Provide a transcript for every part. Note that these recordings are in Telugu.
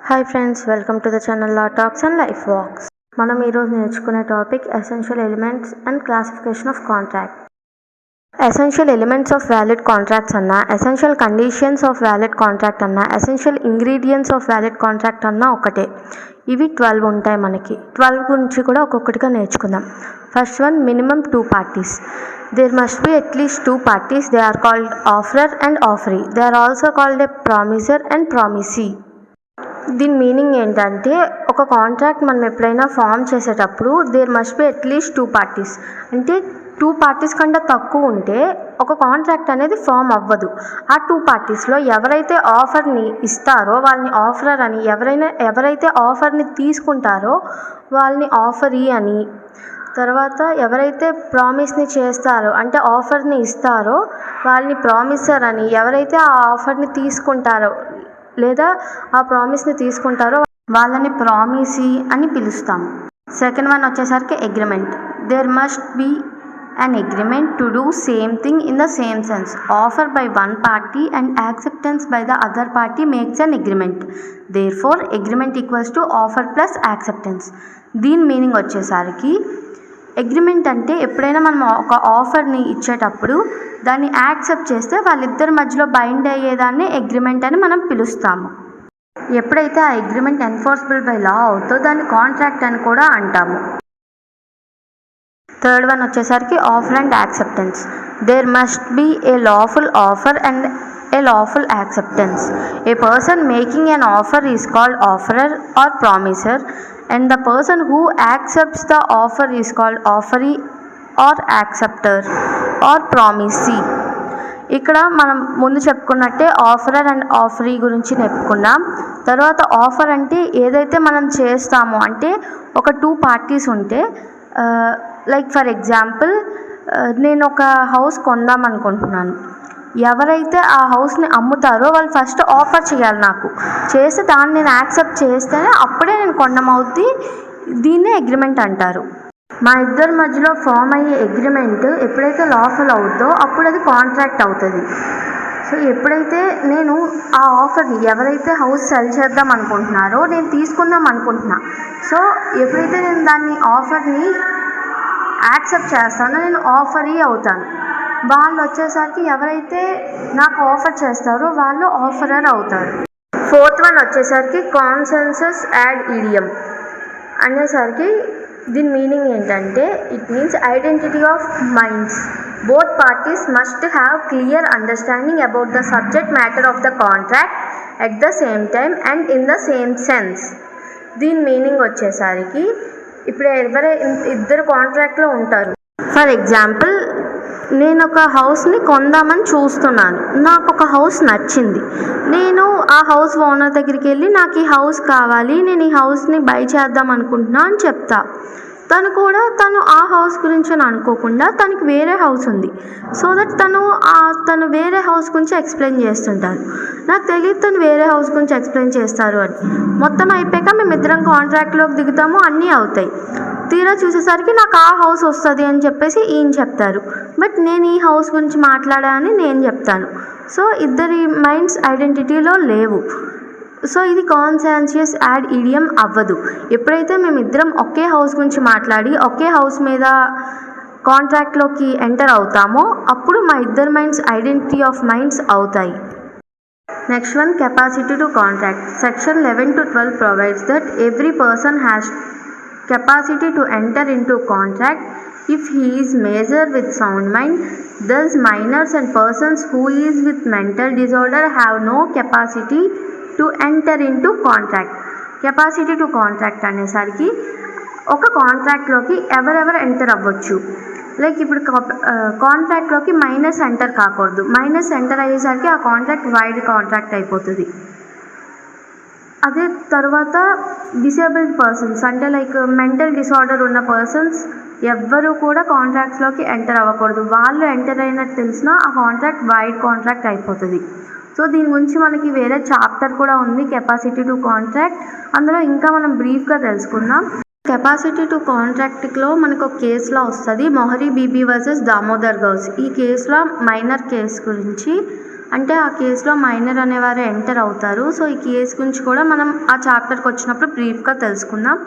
Hi friends, welcome to the channel law talks and life walks. మనం ఈరోజు నేర్చుకునే topic essential elements and classification of contract. Essential elements of valid contracts అన్నా, essential conditions of valid contract అన్నా, essential ingredients of valid contract అన్నా ఒకటే. ఇవి 12 ఉంటాయి. మనకి 12 గురించి కూడా ఒక్కొక్కటిగా నేర్చుకుందాం. First one, minimum 2 parties. There must be at least 2 parties. They are called offerer and offeree. They are also called a promisor and promisee. దీని మీనింగ్ ఏంటంటే, ఒక కాంట్రాక్ట్ మనం ఎప్పుడైనా ఫామ్ చేసేటప్పుడు there must be at least 2 parties. అంటే 2 parties కంటే తక్కువ ఉంటే ఒక కాంట్రాక్ట్ అనేది ఫామ్ అవ్వదు. ఆ 2 partiesలో ఎవరైతే ఆఫర్ని ఇస్తారో వాళ్ళని ఆఫరర్ అని, ఎవరైతే ఆఫర్ని తీసుకుంటారో వాళ్ళని ఆఫరీ అని, తర్వాత ఎవరైతే ప్రామిస్ని చేస్తారో అంటే ఆఫర్ని ఇస్తారో వాళ్ళని ప్రామిసర్ అని, ఎవరైతే ఆ ఆఫర్ని తీసుకుంటారో లేదా ఆ ప్రామిస్ని తీసుకుంటారో వాళ్ళని ప్రామిసీ అని పిలుస్తాం. సెకండ్ వన్ వచ్చేసరికి agreement. There must be an agreement to do same thing in the same sense. Offer by one party and acceptance by the other party makes an agreement. Therefore, agreement equals to offer plus acceptance. దీని మీనింగ్ వచ్చేసరికి అగ్రిమెంట్ అంటే ఎప్పుడైనా మనం ఒక ఆఫర్ని ఇచ్చేటప్పుడు దాన్ని యాక్సెప్ట్ చేస్తే వాళ్ళిద్దరి మధ్యలో బైండ్ అయ్యేదాన్ని అగ్రిమెంట్ అని మనం పిలుస్తాము. ఎప్పుడైతే ఆ అగ్రిమెంట్ ఎన్ఫోర్సబుల్ బై లా అవుతో దాన్ని కాంట్రాక్ట్ అని కూడా అంటాము. థర్డ్ వన్ వచ్చేసరికి offer and acceptance. There must be a lawful offer and a lawful acceptance. A person making an offer is called offerer or promiser and the person who accepts the offer is called offeree or acceptor or promisee. ఇక్కడ మనం ముందు చెప్పుకున్నట్టే ఆఫరర్ అండ్ ఆఫరీ గురించి చెప్పుకున్నాం. తర్వాత ఆఫర్ అంటే ఏదైతే మనం చేస్తామో, అంటే ఒక 2 parties ఉంటే, లైక్ ఫర్ ఎగ్జాంపుల్ నేను ఒక హౌస్ కొందాం అనుకుంటున్నాను. ఎవరైతే ఆ హౌస్ని అమ్ముతారో వాళ్ళు ఫస్ట్ ఆఫర్ చేయాలి, నాకు చేస్తే దాన్ని నేను యాక్సెప్ట్ చేస్తేనే అప్పుడే నేను కొనమవుద్ది. దీన్నే అగ్రిమెంట్ అంటారు. మా ఇద్దరి మధ్యలో ఫామ్ అయ్యే అగ్రిమెంట్ ఎప్పుడైతే లాఫుల్ అవుద్దో అప్పుడు అది కాంట్రాక్ట్ అవుతుంది. సో ఎప్పుడైతే నేను ఆ ఆఫర్ని, ఎవరైతే హౌస్ సెల్ చేద్దాం అనుకుంటున్నారో నేను తీసుకుందాం అనుకుంటున్నా, సో ఎప్పుడైతే నేను దాన్ని ఆఫర్ని యాక్సెప్ట్ చేస్తానో నేను ఆఫరీ అవుతాను. వాళ్ళు వచ్చేసరికి ఎవరైతే నాకు ఆఫర్ చేస్తారో వాళ్ళు ఆఫరర్ అవుతారు. ఫోర్త్ వన్ వచ్చేసరికి కాన్సెన్సస్ యాడ్ ఈడియం అనేసరికి దీని మీనింగ్ ఏంటంటే, it means identity of minds. Both parties must have clear understanding about the subject matter of the contract at the same time and in the same sense. దీని మీనింగ్ వచ్చేసరికి, ఇప్పుడు ఇద్దరు కాంట్రాక్ట్లో ఉంటారు. ఫర్ ఎగ్జాంపుల్, నేను ఒక హౌస్ని కొందామని చూస్తున్నాను. నాకు ఒక హౌస్ నచ్చింది. నేను ఆ హౌస్ ఓనర్ దగ్గరికి వెళ్ళి నాకు ఈ హౌస్ కావాలి, నేను ఈ హౌస్ని బై చేద్దాం అనుకుంటున్నా అని చెప్తా. తను ఆ హౌస్ గురించి అని అనుకోకుండా తనకి వేరే హౌస్ ఉంది. సో దట్ తను వేరే హౌస్ గురించి ఎక్స్ప్లెయిన్ చేస్తుంటారు. నాకు తెలియదు తను వేరే హౌస్ గురించి ఎక్స్ప్లెయిన్ చేస్తారు అని. మొత్తం అయిపోయాక మేమిద్దరం కాంట్రాక్ట్లోకి దిగుతాము, అన్నీ అవుతాయి. తీరా చూసేసరికి నాకు ఆ హౌస్ వస్తుంది అని చెప్పేసి ఈయన చెప్తారు, బట్ నేను ఈ హౌస్ గురించి మాట్లాడా అని నేను చెప్తాను. సో ఇద్దరి మైండ్స్ ఐడెంటిటీలో లేవు. సో ఇది కాన్సెన్సస్ యాడ్ ఈడియం అవ్వదు. ఎప్పుడైతే మేమిద్దరం ఒకే హౌస్ గురించి మాట్లాడి ఒకే హౌస్ మీద కాంట్రాక్ట్లోకి ఎంటర్ అవుతామో అప్పుడు మా ఇద్దరు మైండ్స్ ఐడెంటిటీ ఆఫ్ మైండ్స్ అవుతాయి. Next one, capacity to contract. Section 11 to 12 provides that every person has capacity to enter into contract if he is measured with sound mind. Thus minors and persons who is with mental disorder have no capacity to enter into contract. Capacity to contract అనేసరికి ఒక కాంట్రాక్ట్లోకి ఎవరెవరు ఎంటర్ అవ్వచ్చు. లైక్ ఇప్పుడు కాంట్రాక్ట్లోకి మైనస్ ఎంటర్ కాకూడదు. మైనస్ ఎంటర్ అయ్యేసరికి ఆ కాంట్రాక్ట్ వైడ్ కాంట్రాక్ట్ అయిపోతుంది. అదే తర్వాత డిసేబుల్డ్ పర్సన్స్, అంటే లైక్ మెంటల్ డిసార్డర్ ఉన్న పర్సన్స్ ఎవ్వరూ కూడా కాంట్రాక్ట్స్లోకి ఎంటర్ అవ్వకూడదు. వాళ్ళు ఎంటర్ అయినట్టు తెలిసినా ఆ కాంట్రాక్ట్ వైడ్ కాంట్రాక్ట్ అయిపోతుంది. సో దీని గురించి మనకి వేరే చాప్టర్ కూడా ఉంది, కెపాసిటీ టు కాంట్రాక్ట్. అందులో ఇంకా మనం బ్రీఫ్గా తెలుసుకుందాం. కెపాసిటీ టు కాంట్రాక్ట్లో మనకు ఒక కేసులో వస్తుంది, మొహరీ బీబీ వర్సెస్ దామోదర్ గౌస్. ఈ కేసులో మైనర్ కేసు గురించి అంటే ఆ కేసులో మైనర్ అనేవారు ఎంటర్ అవుతారు. సో ఈ కేసు గురించి కూడా మనం ఆ చాప్టర్కి వచ్చినప్పుడు బ్రీఫ్గా తెలుసుకుందాం.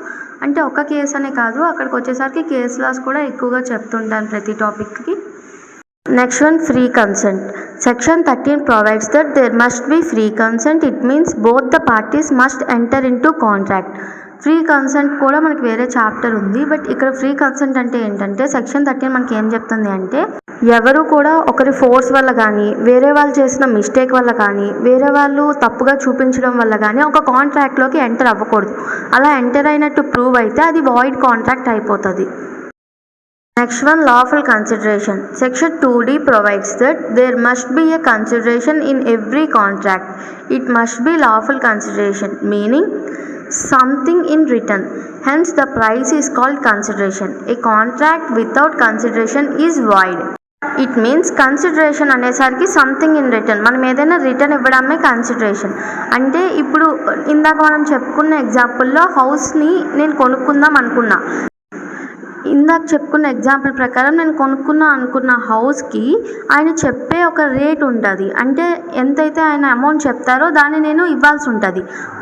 అంటే ఒక కేసు అనే కాదు, అక్కడికి వచ్చేసరికి కేస్ లాస్ కూడా ఎక్కువగా చెప్తుంటాను ప్రతి టాపిక్కి. Next one, free consent. Section 13 provides that there must be free consent. It means both the parties must enter into contract. Free consent కూడా మనకి వేరే చాప్టర్ ఉంది, బట్ ఇక్కడ ఫ్రీ కన్సెంట్ అంటే ఏంటంటే సెక్షన్ 13 మనకి ఏం చెప్తుంది అంటే ఎవరు కూడా ఒకరి ఫోర్స్ వల్ల కానీ, వేరే వాళ్ళు చేసిన మిస్టేక్ వల్ల కానీ, వేరే వాళ్ళు తప్పుగా చూపించడం వల్ల కానీ ఒక కాంట్రాక్ట్లోకి ఎంటర్ అవ్వకూడదు. అలా ఎంటర్ అయినట్టు ప్రూవ్ అయితే అది వాయిడ్ కాంట్రాక్ట్ అయిపోతుంది. Next one, lawful consideration. Section 2D provides that there must be a consideration in every contract. It must be lawful consideration, meaning something in return. Hence the price is called consideration. A contract without consideration is void. It means consideration అనేసరికి సంథింగ్ ఇన్ రిటర్న్, మనం ఏదైనా రిటర్న్ ఇవ్వడమే కన్సిడరేషన్. అంటే ఇప్పుడు ఇందాక మనం చెప్పుకున్న ఎగ్జాంపుల్లో హౌస్ని నేను కొనుక్కుందాం అనుకున్నా. ఇందాక చెప్పుకున్న ఎగ్జాంపుల్ ప్రకారం నేను అనుకున్న హౌస్కి ఆయన చెప్పే ఒక రేట్ ఉంటుంది. అంటే ఎంతైతే ఆయన అమౌంట్ చెప్తారో దాన్ని నేను ఇవ్వాల్సి ఉంటుంది.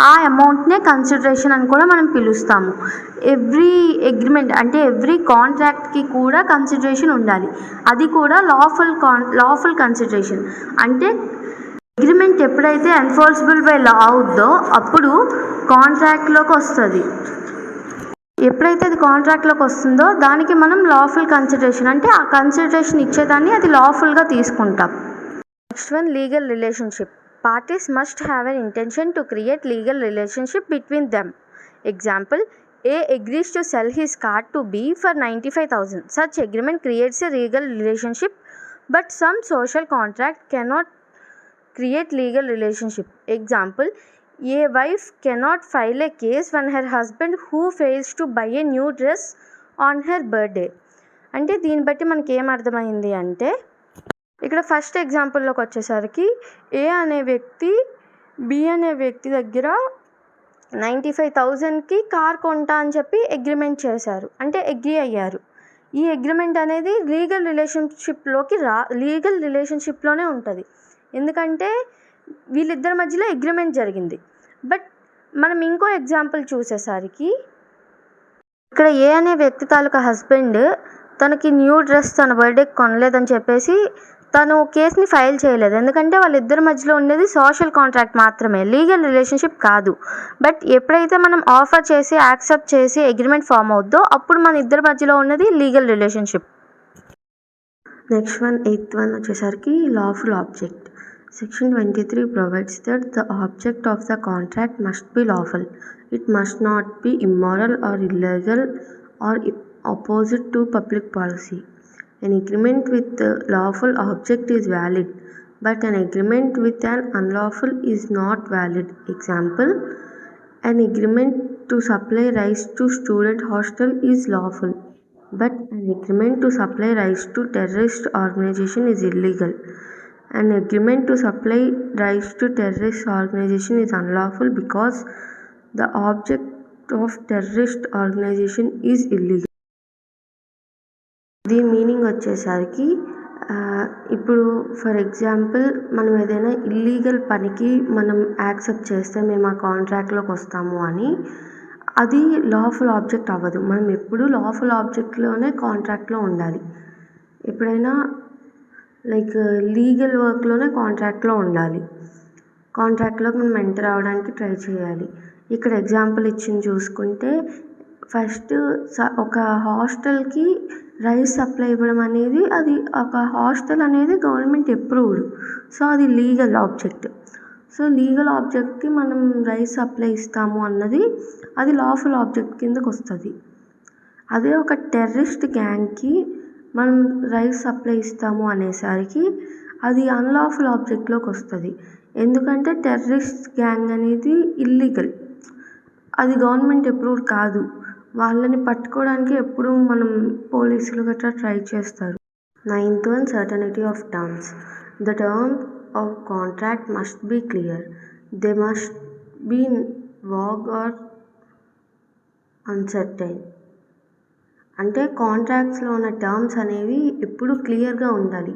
ఆ అమౌంట్నే కన్సిడరేషన్ అని కూడా మనం పిలుస్తాము. ఎవ్రీ అగ్రిమెంట్ అంటే ఎవ్రీ కాంట్రాక్ట్కి కూడా కన్సిడరేషన్ ఉండాలి. అది కూడా లాఫుల్ కన్సిడరేషన్. అంటే అగ్రిమెంట్ ఎప్పుడైతే ఎన్ఫోర్సబుల్ బై లా అవుద్దో అప్పుడు కాంట్రాక్ట్లోకి వస్తుంది. ఎప్పుడైతే అది కాంట్రాక్ట్లోకి వస్తుందో దానికి మనం లాఫుల్ కన్సిడరేషన్, అంటే ఆ కన్సిడరేషన్ ఇచ్చేదాన్ని అది లాఫుల్గా తీసుకుంటాం. Next one, legal relationship. Parties must have an intention to create legal relationship between them. Example, A agrees to sell his car to B for 95,000. Such agreement creates a legal relationship, but some social contract cannot create legal relationship. Example, a wife cannot file a case when her husband who fails to buy a new dress on her birthday. అంటే దీన్ని బట్టి మనకి ఏం అర్థమైంది అంటే ఇక్కడ ఫస్ట్ ఎగ్జాంపుల్లోకి వచ్చేసరికి ఏ అనే వ్యక్తి బి అనే వ్యక్తి దగ్గర 95,000కి కార్ కొంటా అని చెప్పి అగ్రిమెంట్ చేశారు, అంటే అగ్రీ అయ్యారు. ఈ అగ్రిమెంట్ అనేది లీగల్ రిలేషన్షిప్లోనే ఉంటుంది. ఎందుకంటే వీళ్ళిద్దరి మధ్యలో అగ్రిమెంట్ జరిగింది. బట్ మనం ఇంకో ఎగ్జాంపుల్ చూసేసరికి ఇక్కడ ఏ అనే వ్యక్తి తాలూకా హస్బెండ్ తనకి న్యూ డ్రెస్ తన బర్త్డేకి కొనలేదని చెప్పేసి తను కేసుని ఫైల్ చేయలేదు. ఎందుకంటే వాళ్ళిద్దరి మధ్యలో ఉండేది సోషల్ కాంట్రాక్ట్ మాత్రమే, లీగల్ రిలేషన్షిప్ కాదు. బట్ ఎప్పుడైతే మనం ఆఫర్ చేసి యాక్సెప్ట్ చేసి అగ్రిమెంట్ ఫామ్ అవుద్దో అప్పుడు మన ఇద్దరి మధ్యలో ఉన్నది legal relationship. Next one, 8th one వచ్చేసరికి lawful object. Section 23 provides that the object of the contract must be lawful. It must not be immoral or illegal or opposite to public policy. An agreement with a lawful object is valid, but an agreement with an unlawful is not valid. Example, an agreement to supply rice to student hostel is lawful, but an agreement to supply rice to terrorist organization is illegal. An agreement to supply rice to terrorist organization is unlawful because the object of terrorist organization is illegal. దీని మీనింగ్ వచ్చేసరికి ఇప్పుడు ఫర్ ఎగ్జాంపుల్ మనం ఏదైనా ఇల్లీగల్ పనికి మనం యాక్సెప్ట్ చేస్తే మేము ఆ కాంట్రాక్ట్లోకి వస్తాము అని, అది లాఫుల్ ఆబ్జెక్ట్ అవ్వదు. మనం ఎప్పుడు లాఫుల్ ఆబ్జెక్ట్లోనే కాంట్రాక్ట్లో ఉండాలి. ఎప్పుడైనా లైక్ లీగల్ వర్క్లోనే కాంట్రాక్ట్లో ఉండాలి. కాంట్రాక్ట్లోకి మనం ఎంటర్ అవ్వడానికి ట్రై చేయాలి. ఇక్కడ ఎగ్జాంపుల్ ఇచ్చింది చూసుకుంటే ఫస్ట్ ఒక హాస్టల్కి రైస్ సప్లై ఇవ్వడం అనేది అది ఒక హాస్టల్ అనేది గవర్నమెంట్ అప్రూవ్డ్, సో అది లీగల్ ఆబ్జెక్ట్. సో లీగల్ ఆబ్జెక్ట్కి మనం రైస్ సప్లై ఇస్తాము అన్నది అది లాఫుల్ ఆబ్జెక్ట్ కిందకు వస్తుంది. అదే ఒక టెర్రరిస్ట్ గ్యాంగ్కి మనం రైస్ సప్లై ఇస్తాము అనేసరికి అది అన్లాఫుల్ ఆబ్జెక్ట్లోకి వస్తుంది. ఎందుకంటే టెర్రరిస్ట్ గ్యాంగ్ అనేది ఇల్లీగల్, అది గవర్నమెంట్ అప్రూవ్డ్ కాదు. వాళ్ళని పట్టుకోవడానికి ఎప్పుడు మనం పోలీసులు గట్రా ట్రై చేస్తారు. 9th one, certainty of terms. The term of contract must be clear. They must be vague or uncertain. అంటే కాంట్రాక్ట్స్లో ఉన్న టర్మ్స్ అనేవి ఎప్పుడు క్లియర్గా ఉండాలి.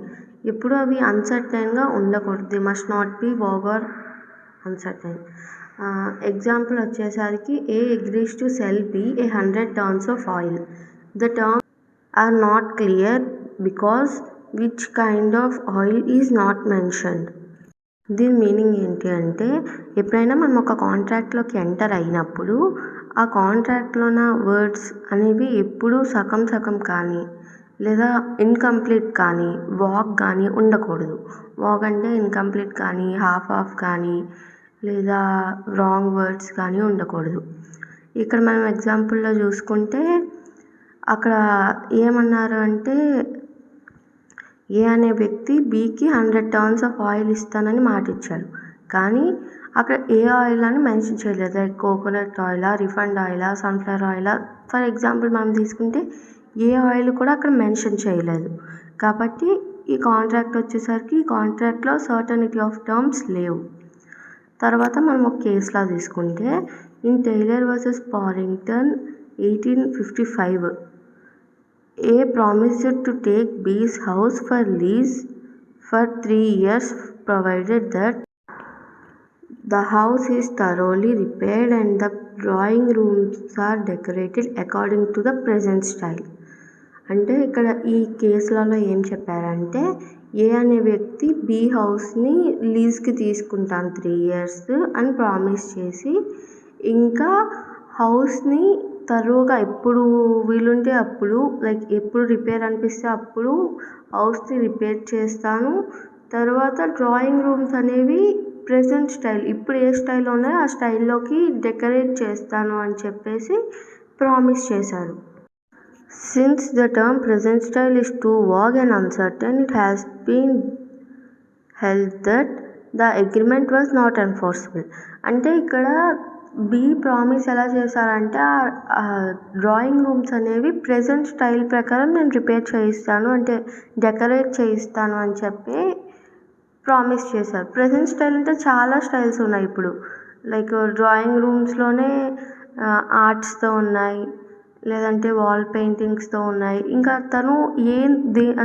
ఎప్పుడు అవి అన్సర్టైన్గా ఉండకూడదు. They must not be vague or uncertain. Example వచ్చేసరికి A agrees to sell B 100 tons of oil. The terms are not clear because which kind of oil is not mentioned. దీని మీనింగ్ ఏంటి అంటే, ఎప్పుడైనా మనం ఒక కాంట్రాక్ట్లోకి ఎంటర్ అయినప్పుడు ఆ కాంట్రాక్ట్లో ఉన్న వర్డ్స్ అనేవి ఎప్పుడూ సగం కానీ లేదా ఇన్కంప్లీట్ కానీ వాగ్ కానీ ఉండకూడదు. వాగ్ అంటే ఇన్కంప్లీట్ కానీ హాఫ్ కానీ లేదా రాంగ్ వర్డ్స్ కానీ ఉండకూడదు. ఇక్కడ మనం ఎగ్జాంపుల్లో చూసుకుంటే అక్కడ ఏమన్నారు అంటే, ఏ అనే వ్యక్తి బికి 100 tons of ఆయిల్ ఇస్తానని మాట ఇచ్చాడు. కానీ అక్కడ ఏ ఆయిల్ అని మెన్షన్ చేయలేదు. లైక్ కోకోనట్ ఆయిలా, రిఫైండ్ ఆయిలా, సన్ఫ్లవర్ ఆయిలా, ఫర్ ఎగ్జాంపుల్ మనం తీసుకుంటే ఏ ఆయిల్ కూడా అక్కడ మెన్షన్ చేయలేదు. కాబట్టి ఈ కాంట్రాక్ట్ వచ్చేసరికి ఈ కాంట్రాక్ట్లో సర్టనిటీ ఆఫ్ టర్మ్స్ లేవు. తర్వాత మనం ఒక కేసులా తీసుకుంటే, in Taylor versus Parrington 1855, A promised to take B's house for lease for 3 years provided that the house is thoroughly repaired and the drawing rooms are decorated according to the present style. అంటే ఇక్కడ ఈ కేసులలో ఏం చెప్పారంటే, ఏ అనే వ్యక్తి బి హౌస్ని లీజ్కి తీసుకుంటాను 3 years అని ప్రామిస్ చేసి, ఇంకా హౌస్ని తరువుగా ఎప్పుడు వీలుంటే అప్పుడు, లైక్ ఎప్పుడు రిపేర్ అనిపిస్తే అప్పుడు హౌస్ని రిపేర్ చేస్తాను. తర్వాత డ్రాయింగ్ రూమ్స్ అనేవి ప్రెజెంట్ స్టైల్, ఇప్పుడు ఏ స్టైల్లో ఉన్నాయో ఆ స్టైల్లోకి డెకరేట్ చేస్తాను అని చెప్పేసి ప్రామిస్ చేశారు. Since the term present style is too vague and uncertain, it has been held that the agreement was not enforceable. అంటే ఇక్కడ బి ప్రామిస్ ఎలా చేశారంటే, డ్రాయింగ్ రూమ్స్ అనేవి ప్రెజెంట్ స్టైల్ ప్రకారం నేను రిపేర్ చేయిస్తాను, అంటే డెకరేట్ చేయిస్తాను అని చెప్పి ప్రామిస్ చేశారు. ప్రెజెంట్ స్టైల్ అంటే చాలా స్టైల్స్ ఉన్నాయి ఇప్పుడు. లైక్ డ్రాయింగ్ రూమ్స్లోనే ఆర్ట్స్తో ఉన్నాయి, లేదంటే వాల్ పెయింటింగ్స్తో ఉన్నాయి. ఇంకా తను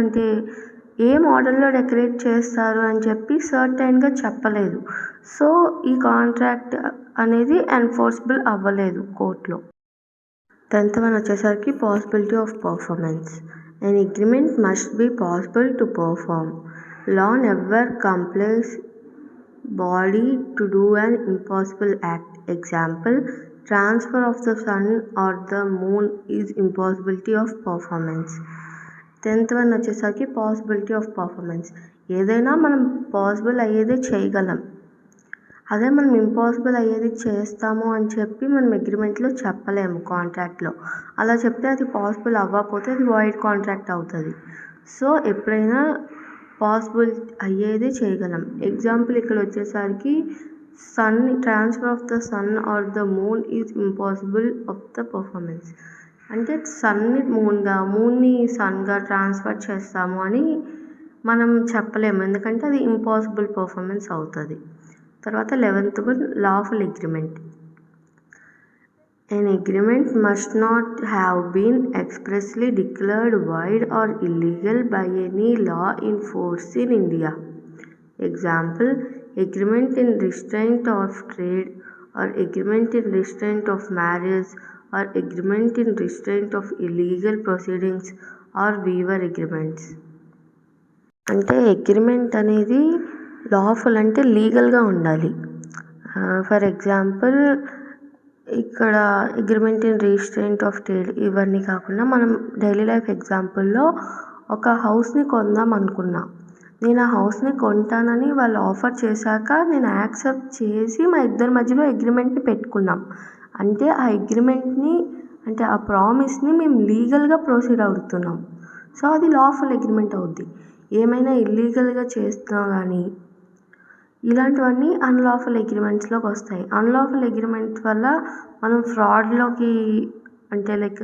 అంటే ఏ మోడల్లో డెకరేట్ చేస్తారు అని చెప్పి సర్టైన్గా చెప్పలేదు. సో ఈ కాంట్రాక్ట్ అనేది ఎన్ఫోర్సబుల్ అవ్వలేదు కోర్టులో. 10th one వచ్చేసరికి possibility of performance. An agreement must be possible to perform. Law never compels body to do an impossible act. Example, transfer of the sun or the moon is impossibility of performance. 10th one వచ్చేసరికి పాసిబిలిటీ ఆఫ్ పర్ఫార్మెన్స్. ఏదైనా మనం పాసిబుల్ అయ్యేదే చేయగలం, అదే మనం ఇంపాసిబుల్ అయ్యేది చేస్తాము అని చెప్పి మనం అగ్రిమెంట్లో చెప్పలేము కాంట్రాక్ట్లో. అలా చెప్తే అది పాసిబుల్ అవ్వకపోతే అది వాయిడ్ కాంట్రాక్ట్ అవుతుంది. సో ఎప్పుడైనా పాసిబుల్ అయ్యేది చేయగలం. ఎగ్జాంపుల్ ఇక్కడ వచ్చేసరికి transfer of the sun or the moon is impossible of the performance. అంటే సన్ని మూన్ని సన్గా ట్రాన్స్ఫర్ చేస్తాము అని మనం చెప్పలేము, ఎందుకంటే అది ఇంపాసిబుల్ పర్ఫార్మెన్స్ అవుతుంది. తర్వాత 11th one, lawful agreement. An agreement must not have been expressly declared void or illegal by any law in force in India. Example, agreement in restraint of trade, or agreement in restraint of marriage, or agreement in restraint of illegal proceedings, or weaver agreements. అంటే అగ్రిమెంట్ అనేది లాఫుల్ అంటే లీగల్గా ఉండాలి. ఫర్ ఎగ్జాంపుల్ ఇక్కడ agreement in restraint of trade ఇవన్నీ కాకుండా మనం డైలీ లైఫ్ ఎగ్జాంపుల్లో ఒక హౌస్ని కొందాం అనుకున్నా, నేను ఆ హౌస్ని కొంటానని వాళ్ళు ఆఫర్ చేశాక నేను యాక్సెప్ట్ చేసి మా ఇద్దరి మధ్యలో అగ్రిమెంట్ని పెట్టుకున్నాం. అంటే ఆ అగ్రిమెంట్ని, అంటే ఆ ప్రామిస్ని మేము లీగల్గా ప్రొసీడ్ అవుతున్నాం. సో అది లాఫుల్ అగ్రిమెంట్ అవుద్ది. ఏమైనా ఇల్లీగల్గా చేస్తున్నా కానీ ఇలాంటివన్నీ అన్లాఫుల్ అగ్రిమెంట్స్లోకి వస్తాయి. అన్లాఫుల్ అగ్రిమెంట్ వల్ల మనం ఫ్రాడ్లోకి, అంటే లైక్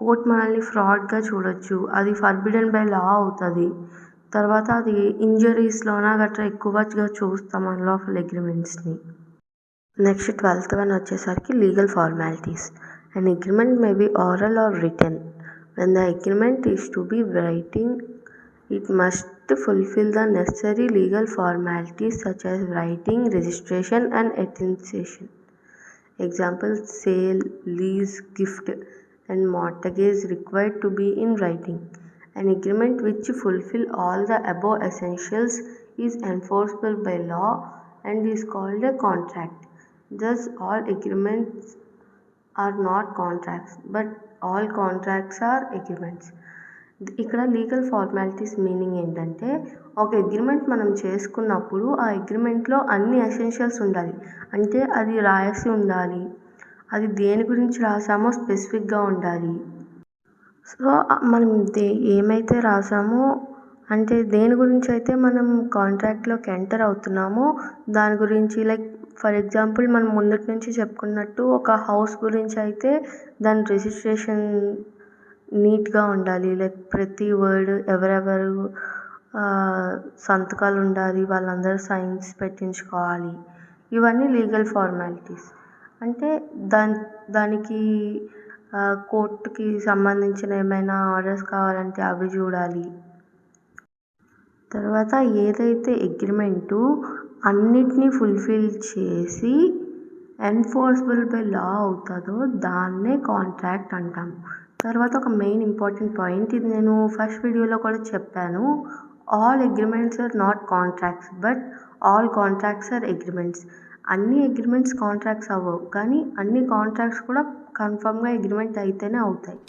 కోర్ట్ మనల్ని ఫ్రాడ్గా చూడొచ్చు, అది ఫర్బిడెన్ బై లా అవుతుంది. తర్వాత అది ఇంజరీస్లోనా గట్రా ఎక్కువగా చూస్తాం అన్లాఫుల్ అగ్రిమెంట్స్ని. నెక్స్ట్ 12th one వచ్చేసరికి legal formalities. An agreement may be oral or written. When the agreement is to be writing It must fulfill the necessary legal formalities such as writing, registration, and attestation. Example: sale, lease, gift, and mortgage required to be in writing. An agreement which fulfill all the above essentials is enforceable by law and is called a contract. Thus, all agreements are not contracts, but all contracts are agreements. ఇక్కడ లీగల్ ఫార్మాలిటీస్ మీనింగ్ ఏంటంటే, ఒక అగ్రిమెంట్ మనం చేసుకున్నప్పుడు ఆ అగ్రిమెంట్లో అన్ని ఎసెన్షియల్స్ ఉండాలి. అంటే అది రాసి ఉండాలి, అది దేని గురించి రాసామో స్పెసిఫిక్గా ఉండాలి. సో మనం ఏమైతే రాసామో, అంటే దేని గురించి అయితే మనం కాంట్రాక్ట్లోకి ఎంటర్ అవుతున్నామో దాని గురించి, లైక్ ఫర్ ఎగ్జాంపుల్ మనం ముందటి నుంచి చెప్పుకున్నట్టు ఒక హౌస్ గురించి అయితే దాని రిజిస్ట్రేషన్ నీట్గా ఉండాలి. లైక్ ప్రతి వర్డ్ ఎవరెవరు సంతకాలు ఉండాలి, వాళ్ళందరూ సైన్స్ పెట్టించుకోవాలి. ఇవన్నీ లీగల్ ఫార్మాలిటీస్. అంటే దానికి కోర్టుకి సంబంధించిన ఏమైనా ఆర్డర్స్ కావాలంటే అవి చూడాలి. తర్వాత ఏదైతే అగ్రిమెంటు అన్నిటినీ ఫుల్ఫిల్ చేసి ఎన్ఫోర్సబుల్ బై లా అవుతుందో దాన్నే కాంట్రాక్ట్ అంటాము. తర్వాత ఒక మెయిన్ ఇంపార్టెంట్ పాయింట్, ఇది నేను ఫస్ట్ వీడియోలో కూడా చెప్పాను. All agreements are not contracts, but all contracts are agreements. అన్ని అగ్రిమెంట్స్ కాంట్రాక్ట్స్ అవ్వవు, కానీ అన్ని కాంట్రాక్ట్స్ కూడా కన్ఫర్మ్గా అగ్రిమెంట్ అయితేనే అవుతాయి.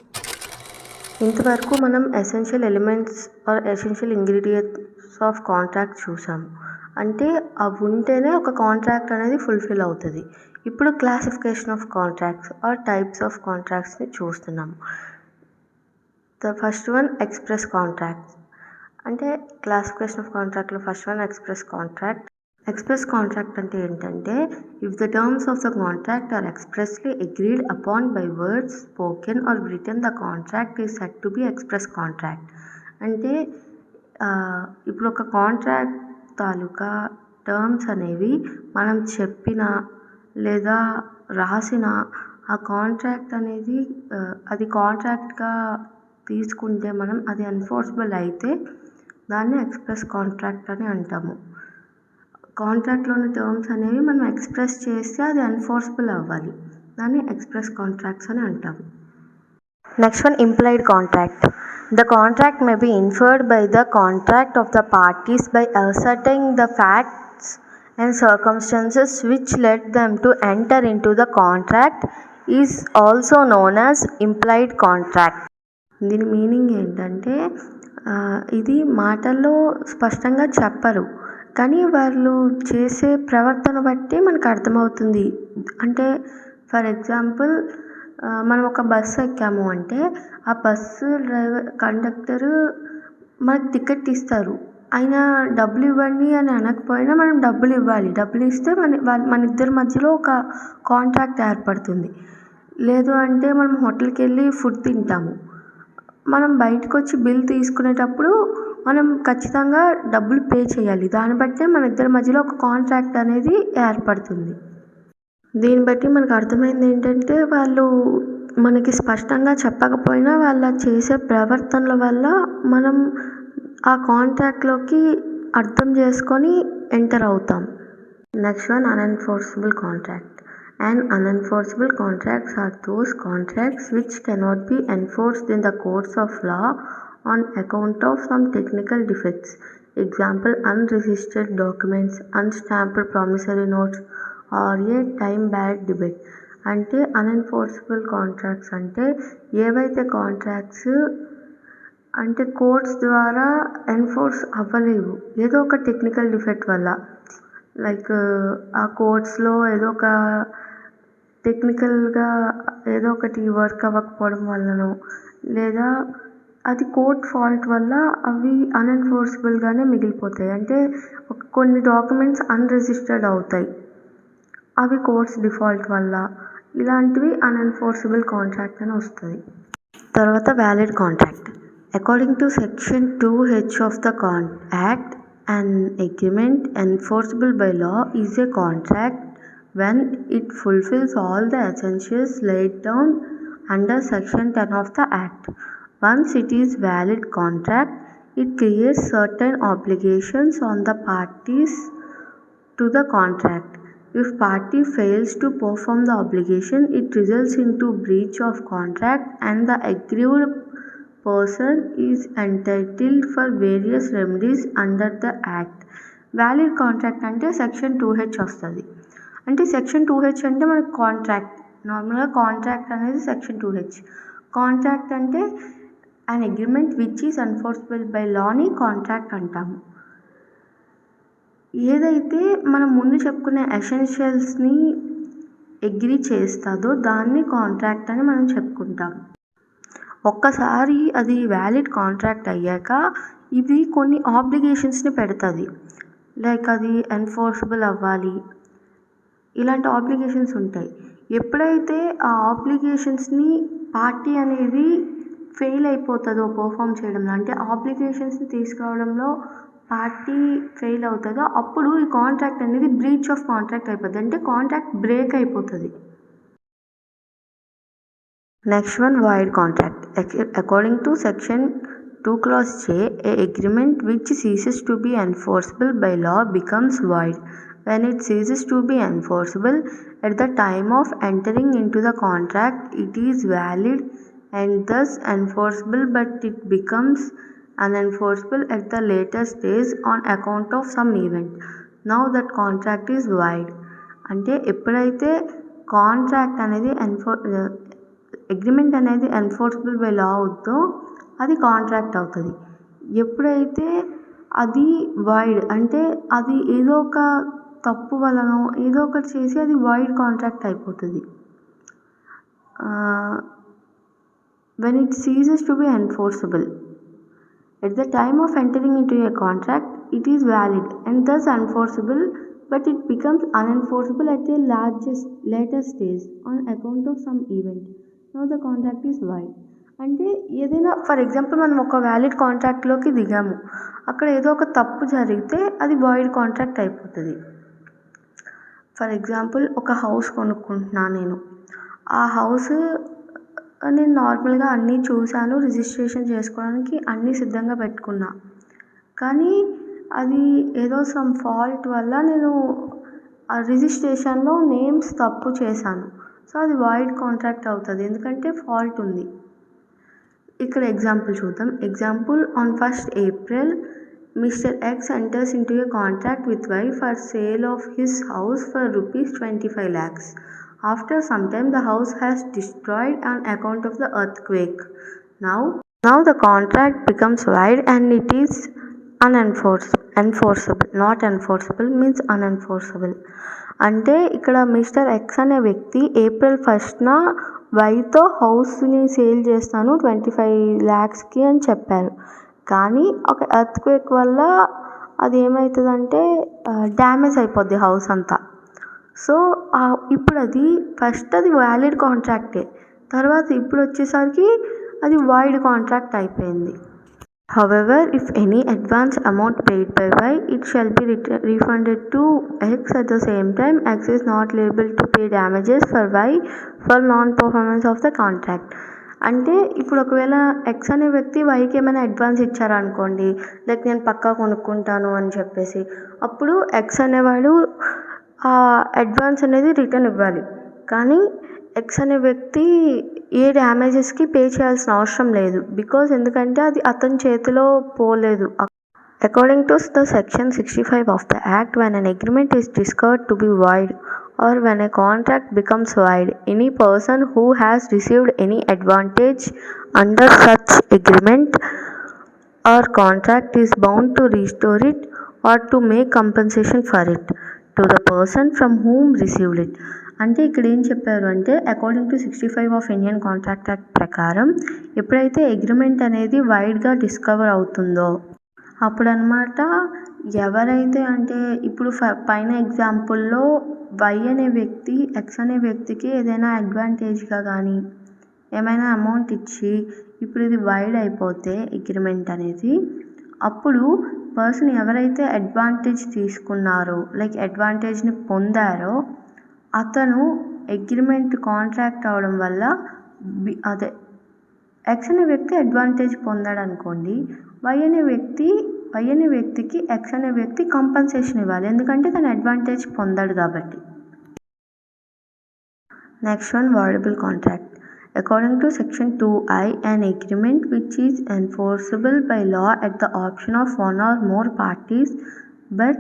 ఇంతవరకు మనం essential elements or essential ingredients of contract చూసాము. అంటే అవి ఉంటేనే ఒక కాంట్రాక్ట్ అనేది ఫుల్ఫిల్ అవుతుంది. ఇప్పుడు classification of contracts or types of కాంట్రాక్ట్స్ని చూస్తున్నాము. The first one express contracts. అంటే క్లాసిఫికేషన్ ఆఫ్ కాంట్రాక్ట్లో first one express contract. Express contract అంటే ఏంటంటే, if the terms of the contract are expressly agreed upon by words spoken or written, the contract is said to be express contract. అంటే ఇప్పుడు ఒక కాంట్రాక్ట్ తాలూకా టర్మ్స్ అనేవి మనం చెప్పిన లేదా రాసిన ఆ కాంట్రాక్ట్ అనేది అది కాంట్రాక్ట్గా తీసుకుంటే మనం అది ఎన్ఫోర్సబుల్ అయితే దాన్ని ఎక్స్ప్రెస్ కాంట్రాక్ట్ అని అంటాము. కాంట్రాక్ట్లోని టర్మ్స్ అనేవి మనం ఎక్స్ప్రెస్ చేస్తే అది ఎన్ఫోర్సబుల్ అవ్వాలి, దాన్ని ఎక్స్ప్రెస్ కాంట్రాక్ట్స్ అని అంటాము. Next one implied contract. The contract may be inferred by the contract of the parties by ascertaining the facts and circumstances which led them to enter into the contract is also known as implied contract. దీని మీనింగ్ ఏంటంటే, ఇది మాటల్లో స్పష్టంగా చెప్పరు, కానీ వాళ్ళు చేసే ప్రవర్తన బట్టి మనకు అర్థమవుతుంది. అంటే ఫర్ ఎగ్జాంపుల్, మనం ఒక బస్సు ఎక్కాము అంటే ఆ బస్సు డ్రైవర్ కండక్టరు మనకు టికెట్ ఇస్తారు, అయినా డబ్బులు ఇవ్వండి అని అనకపోయినా మనం డబ్బులు ఇవ్వాలి. డబ్బులు ఇస్తే మన ఇద్దరి మధ్యలో ఒక కాంట్రాక్ట్ ఏర్పడుతుంది. లేదు అంటే మనం హోటల్కి వెళ్ళి ఫుడ్ తింటాము, మనం బయటకు వచ్చి బిల్ తీసుకునేటప్పుడు మనం ఖచ్చితంగా డబ్బులు పే చేయాలి. దాన్ని బట్టే మన ఇద్దరి మధ్యలో ఒక కాంట్రాక్ట్ అనేది ఏర్పడుతుంది. దీన్ని బట్టి మనకు అర్థమైంది ఏంటంటే, వాళ్ళు మనకి స్పష్టంగా చెప్పకపోయినా వాళ్ళ చేసే ప్రవర్తనల వల్ల మనం ఆ కాంట్రాక్ట్లోకి అర్థం చేసుకొని ఎంటర్ అవుతాం. Next one unenforceable contract. And unenforceable contracts are those contracts which cannot be enforced in the courts of law on account of some technical defects. Example, unregistered documents, unstamped promissory notes, or a time-barred debate. అంటే అన్ఎన్ఫోర్సబుల్ కాంట్రాక్ట్స్ అంటే ఏవైతే కాంట్రాక్ట్స్ అంటే కోర్ట్స్ ద్వారా ఎన్ఫోర్స్ అవ్వలేవు, ఏదో ఒక టెక్నికల్ డిఫెక్ట్ వల్ల. లైక్ ఆ కోర్ట్స్లో ఏదో ఒక టెక్నికల్గా ఏదో ఒకటి వర్క్ అవ్వకపోవడం వల్లనో, లేదా అది కోర్ట్ ఫాల్ట్ వల్ల అవి అన్ఎన్ఫోర్సబుల్గానే మిగిలిపోతాయి. అంటే కొన్ని డాక్యుమెంట్స్ అన్రిజిస్టర్డ్ అవుతాయి, అవి కోర్ట్స్ డిఫాల్ట్ వల్ల. ఇలాంటివి అన్ఎన్ఫోర్సబుల్ కాంట్రాక్ట్ అని వస్తుంది. తర్వాత valid contract. According to section 2H of the Act, an agreement enforceable by law is a contract when it fulfills all the essentials laid down under section 10 of the Act. Once it is valid contract, It creates certain obligations on the parties to the contract. If party fails to perform the obligation, it results into breach of contract and the aggrieved person is entitled for various remedies under the act. Valid contract అంటే సెక్షన్ 2H వస్తుంది. అంటే సెక్షన్ 2H అంటే మనకు కాంట్రాక్ట్. నార్మల్గా కాంట్రాక్ట్ అనేది సెక్షన్ 2H. కాంట్రాక్ట్ అంటే an agreement which is enforceable by lawని కాంట్రాక్ట్ అంటాము. ఏదైతే మనం ముందు చెప్పుకునే ఎసెన్షియల్స్ని అగ్రీ చేస్తుందో దాన్ని కాంట్రాక్ట్ అని మనం చెప్పుకుంటాం. ఒక్కసారి అది వ్యాలిడ్ కాంట్రాక్ట్ అయ్యాక ఇది కొన్ని ఆబ్లిగేషన్స్ని పెడుతుంది. లైక్ అది ఎన్ఫోర్సబుల్ అవ్వాలి, ఇలాంటి ఆబ్లిగేషన్స్ ఉంటాయి. ఎప్పుడైతే ఆ ఆబ్లిగేషన్స్ని పార్టీ అనేది ఫెయిల్ అయిపోతుందో పర్ఫామ్ చేయడంలో, అంటే ఆబ్లిగేషన్స్ని తీసుకురావడంలో పార్టీ ఫెయిల్ అవుతుందో అప్పుడు ఈ కాంట్రాక్ట్ అనేది బ్రీచ్ ఆఫ్ కాంట్రాక్ట్ అయిపోతుంది, అంటే కాంట్రాక్ట్ బ్రేక్ అయిపోతుంది. Next one, void contract. According to section 2 clause J, a agreement which ceases to be enforceable by law becomes void. When it ceases to be enforceable at the time of entering into the contract, it is valid and thus enforceable, but it becomes unenforceable at the later stage on account of some event. Now that contract is void. అంటే ఎప్పుడైతే కాంట్రాక్ట్ అనేది అగ్రిమెంట్ అనేది ఎన్ఫోర్సబుల్ బై లా అవుతుందో అది కాంట్రాక్ట్ అవుతుంది. ఎప్పుడైతే అది వాయిడ్ అంటే అది ఏదో ఒక తప్పు వలనో ఏదో ఒకటి చేసి అది వాయిడ్ కాంట్రాక్ట్ అయిపోతుంది. when it ceases to be enforceable at the time of entering into a contract, it is valid and thus enforceable, but it becomes unenforceable at a later stage on account of some event. Now the contract is void. అంటే ఏదైనా ఫర్ ఎగ్జాంపుల్ మనం ఒక వ్యాలిడ్ కాంట్రాక్ట్లోకి దిగాము, అక్కడ ఏదో ఒక తప్పు జరిగితే అది వాయిడ్ కాంట్రాక్ట్ అయిపోతుంది. ఫర్ ఎగ్జాంపుల్ ఒక హౌస్ కొనుక్కుంటున్నాను నేను. ఆ హౌస్ నేను నార్మల్గా అన్నీ చూశాను, రిజిస్ట్రేషన్ చేసుకోవడానికి అన్నీ సిద్ధంగా పెట్టుకున్నా. కానీ అది ఏదో సమ్ ఫాల్ట్ వల్ల నేను ఆ రిజిస్ట్రేషన్లో నేమ్స్ తప్పు చేశాను. సో అది వాయిడ్ కాంట్రాక్ట్ అవుతుంది, ఎందుకంటే ఫాల్ట్ ఉంది. ఇక్కడ ఎగ్జాంపుల్ చూద్దాం. Example, on 1st April mister X enters into a contract with Y for sale of his house for ₹25 lakhs. After some time, the house has destroyed on account of the earthquake. Now the contract becomes void and it is enforceable. Not enforceable means unenforceable. అంటే ఇక్కడ మిస్టర్ ఎక్స్ అనే వ్యక్తి ఏప్రిల్ 1st వైతో హౌస్ని సేల్ చేస్తాను 25 lakhsకి అని చెప్పారు. కానీ ఒక ఎర్త్క్వేక్ వల్ల అది ఏమవుతుందంటే డ్యామేజ్ అయిపోద్ది హౌస్ అంతా. సో ఇప్పుడు అది ఫస్ట్ అది వ్యాలిడ్ కాంట్రాక్టే, తర్వాత ఇప్పుడు వచ్చేసరికి అది వాయిడ్ కాంట్రాక్ట్ అయిపోయింది. However, if any advance amount paid by Y, it shall be refunded to X. At the same time, X is not liable to pay damages for Y for non-performance of the contract. అంటే ఇప్పుడు ఒకవేళ ఎక్స్ అనే వ్యక్తి వైకి ఏమైనా అడ్వాన్స్ ఇచ్చారనుకోండి, లైక్ నేను పక్కా కొనుక్కుంటాను అని చెప్పేసి, అప్పుడు ఎక్స్ అనేవాడు ఆ అడ్వాన్స్ అనేది రిటర్న్ ఇవ్వాలి. కానీ ఎక్స్ అనే వ్యక్తి ఏ డ్యామేజెస్కి పే చేయాల్సిన అవసరం లేదు, బికాజ్ ఎందుకంటే అది అతని చేతిలో పోలేదు. According to the section 65 of the Act, when an agreement is discovered to be void or when a contract becomes void, any person who has received any advantage under such agreement or contract is bound to restore it or to make compensation for it to the person from whom received it. అంటే ఇక్కడ ఏం చెప్పారు అంటే, according to 65 of Indian contract act ప్రకారం ఎప్పుడైతే అగ్రిమెంట్ అనేది వైడ్గా డిస్కవర్ అవుతుందో అప్పుడు అనమాట ఎవరైతే అంటే ఇప్పుడు పైన ఎగ్జాంపుల్లో వై అనే వ్యక్తి ఎక్స్ అనే వ్యక్తికి ఏదైనా అడ్వాంటేజ్గా కానీ ఏమైనా అమౌంట్ ఇచ్చి ఇప్పుడు ఇది వైడ్ అయిపోతే అగ్రిమెంట్ అనేది, అప్పుడు పర్సన్ ఎవరైతే అడ్వాంటేజ్ తీసుకున్నారో లైక్ అడ్వాంటేజ్ని పొందారో అతను అగ్రిమెంట్ కాంట్రాక్ట్ అవడం వల్ల అదే ఎక్స్ అనే వ్యక్తి అడ్వాంటేజ్ పొందాడు అనుకోండి, వై అనే వ్యక్తికి ఎక్స్ అనే వ్యక్తి కంపన్సేషన్ ఇవ్వాలి, ఎందుకంటే తను అడ్వాంటేజ్ పొందాడు కాబట్టి. Next one, voidable contract. According to section 2I, an agreement which is enforceable by law at the option of one or more parties but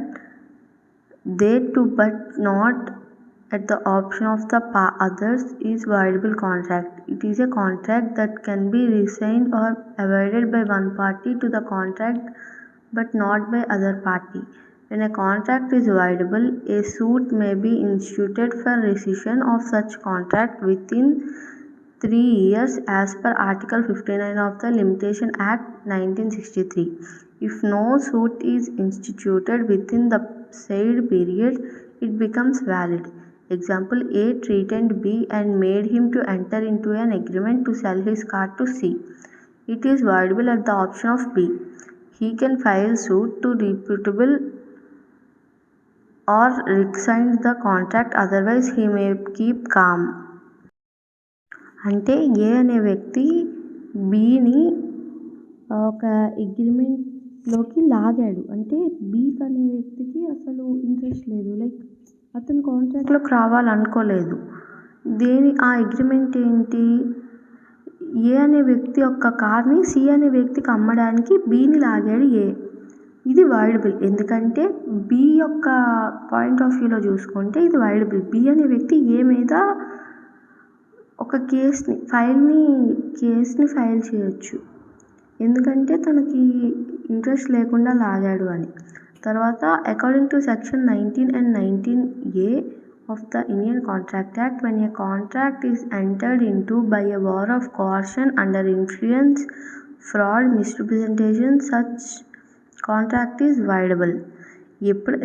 not at the option of the others is voidable contract. It is a contract that can be rescinded or avoided by one party to the contract but not by other party. When a contract is voidable, a suit may be instituted for rescission of such contract within 3 years as per Article 59 of the Limitation Act 1963. If no suit is instituted within the said period, it becomes valid. Example, A threatened B and made him to enter into an agreement to sell his car to C. It is voidable at the option of B. He can file suit to reputable or rescind the contract, otherwise he may keep calm. అంటే ఏ అనే వ్యక్తి బిని ఒక అగ్రిమెంట్లోకి లాగాడు. అంటే బి అనే వ్యక్తికి అసలు ఇంట్రెస్ట్ లేదు, లైక్ అతను కాంట్రాక్ట్లోకి రావాలనుకోలేదు. ఆ అగ్రిమెంట్ ఏంటి, ఏ అనే వ్యక్తి యొక్క కార్ని సి అనే వ్యక్తికి అమ్మడానికి బిని లాగాడు ఏ. ఇది వాయిడబుల్, ఎందుకంటే బి యొక్క పాయింట్ ఆఫ్ వ్యూలో చూసుకుంటే ఇది వాయిడబుల్. బి అనే వ్యక్తి ఏ మీద ఒక కేసుని ఫైల్ చేయొచ్చు, ఎందుకంటే తనకి ఇంట్రెస్ట్ లేకుండా లాగాడు అని. తర్వాత according to section 19 and 19A of the Indian Contract Act, when a contract is entered into by a war of coercion, under influence, fraud, misrepresentation, such contract is voidable. ఎప్పుడు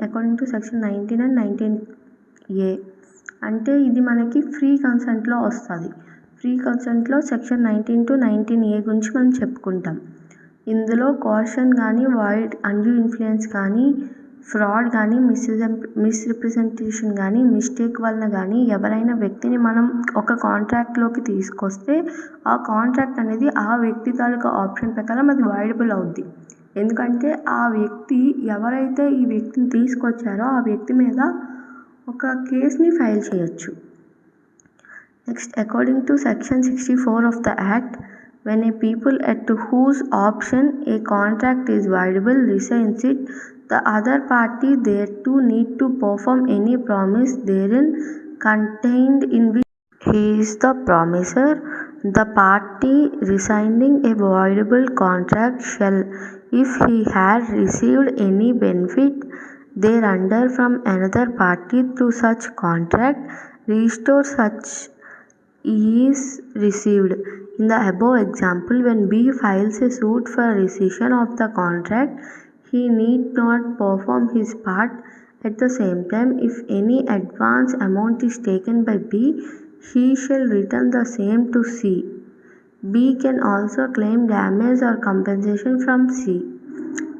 according to section 19 and 19A అంటే ఇది మనకి ఫ్రీ కన్సెంట్లో వస్తుంది. ఫ్రీ కన్సెంట్లో సెక్షన్ 19 to 19A గురించి మనం చెప్పుకుంటాం. ఇందులో కోర్షన్ కానీ, అన్డ్యూ ఇన్ఫ్లుయెన్స్ కానీ, ఫ్రాడ్ కానీ, మిస్రిప్రజెంటేషన్ కానీ, మిస్టేక్ వలన కానీ ఎవరైనా వ్యక్తిని మనం ఒక కాంట్రాక్ట్లోకి తీసుకొస్తే ఆ కాంట్రాక్ట్ అనేది ఆ వ్యక్తి తాలూకా ఆప్షన్ ప్రకారం అది వాయిడబుల్ అవుద్ది. ఎందుకంటే ఆ వ్యక్తి ఎవరైతే ఈ వ్యక్తిని తీసుకొచ్చారో ఆ వ్యక్తి మీద ఒక కేసుని ఫైల్ చేయొచ్చు. Next, according to section 64 of the Act, when a people at whose option a contract is voidable rescinds it, the other party thereto need to perform any promise therein contained in which he is the promisor. The party rescinding a voidable contract shall, if he had received any benefit thereunder from another party through such contract, restore such is received. In the above example, when B files a suit for rescission of the contract, he need not perform his part. At the same time, if any advance amount is taken by B, he shall return the same to C. B can also claim damage or compensation from C.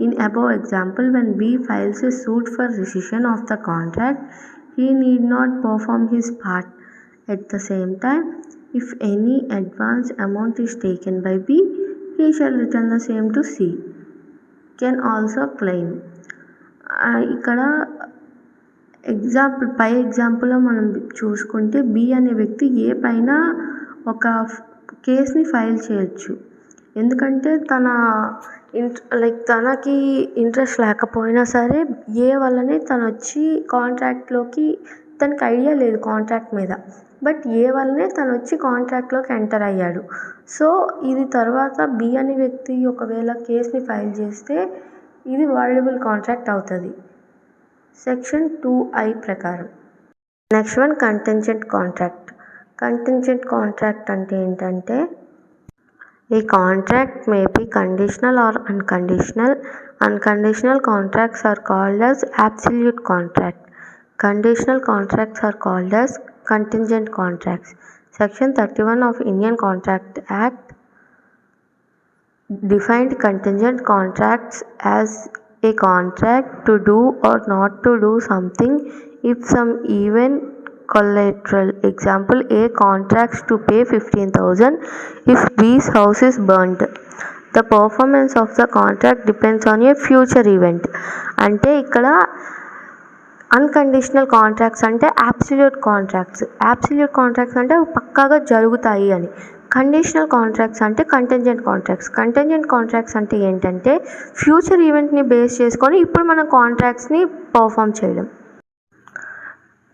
In above example, when B files a suit for rescission of the contract, he need not perform his part. At the same time, if any advance amount is taken by B, he shall return the same to C. Can also claim. ఇక్కడ పై ఎగ్జాంపుల్లో మనం చూసుకుంటే బి అనే వ్యక్తి ఏ పైన ఒక కేసుని ఫైల్ చేయొచ్చు, ఎందుకంటే తనకి ఇంట్రెస్ట్ లేకపోయినా సరే ఏ వల్లనే తను వచ్చి కాంట్రాక్ట్లోకి, తనకి ఐడియా లేదు కాంట్రాక్ట్ మీద, బట్ ఏ వల్లనే తను వచ్చి కాంట్రాక్ట్లోకి ఎంటర్ అయ్యాడు. సో ఇది తర్వాత బి అనే వ్యక్తి ఒకవేళ కేసుని ఫైల్ చేస్తే ఇది వాయిడబుల్ కాంట్రాక్ట్ అవుతుంది సెక్షన్ 2I ప్రకారం. Next one, contingent contract. Contingent contract అంటే ఏంటంటే, A contract may be conditional or unconditional. Unconditional contracts are called as absolute contract. Conditional contracts are called as contingent contracts. Section 31 of Indian Contract Act defined contingent contracts as a contract to do or not to do something if some event collateral. Example, A contracts to pay 15,000 if B's house is burnt. The performance of the contract depends on a future event. అంటే ఇక్కడ అన్కండిషనల్ కాంట్రాక్ట్స్ అంటే అబ్సల్యూట్ కాంట్రాక్ట్స్ అంటే పక్కాగా జరుగుతాయి అని. కండిషనల్ కాంట్రాక్ట్స్ అంటే కంటింజెంట్ కాంట్రాక్ట్స్ అంటే ఏంటంటే ఫ్యూచర్ ఈవెంట్ని బేస్ చేసుకొని ఇప్పుడు మన కాంట్రాక్ట్స్ని పర్ఫామ్ చేయడం.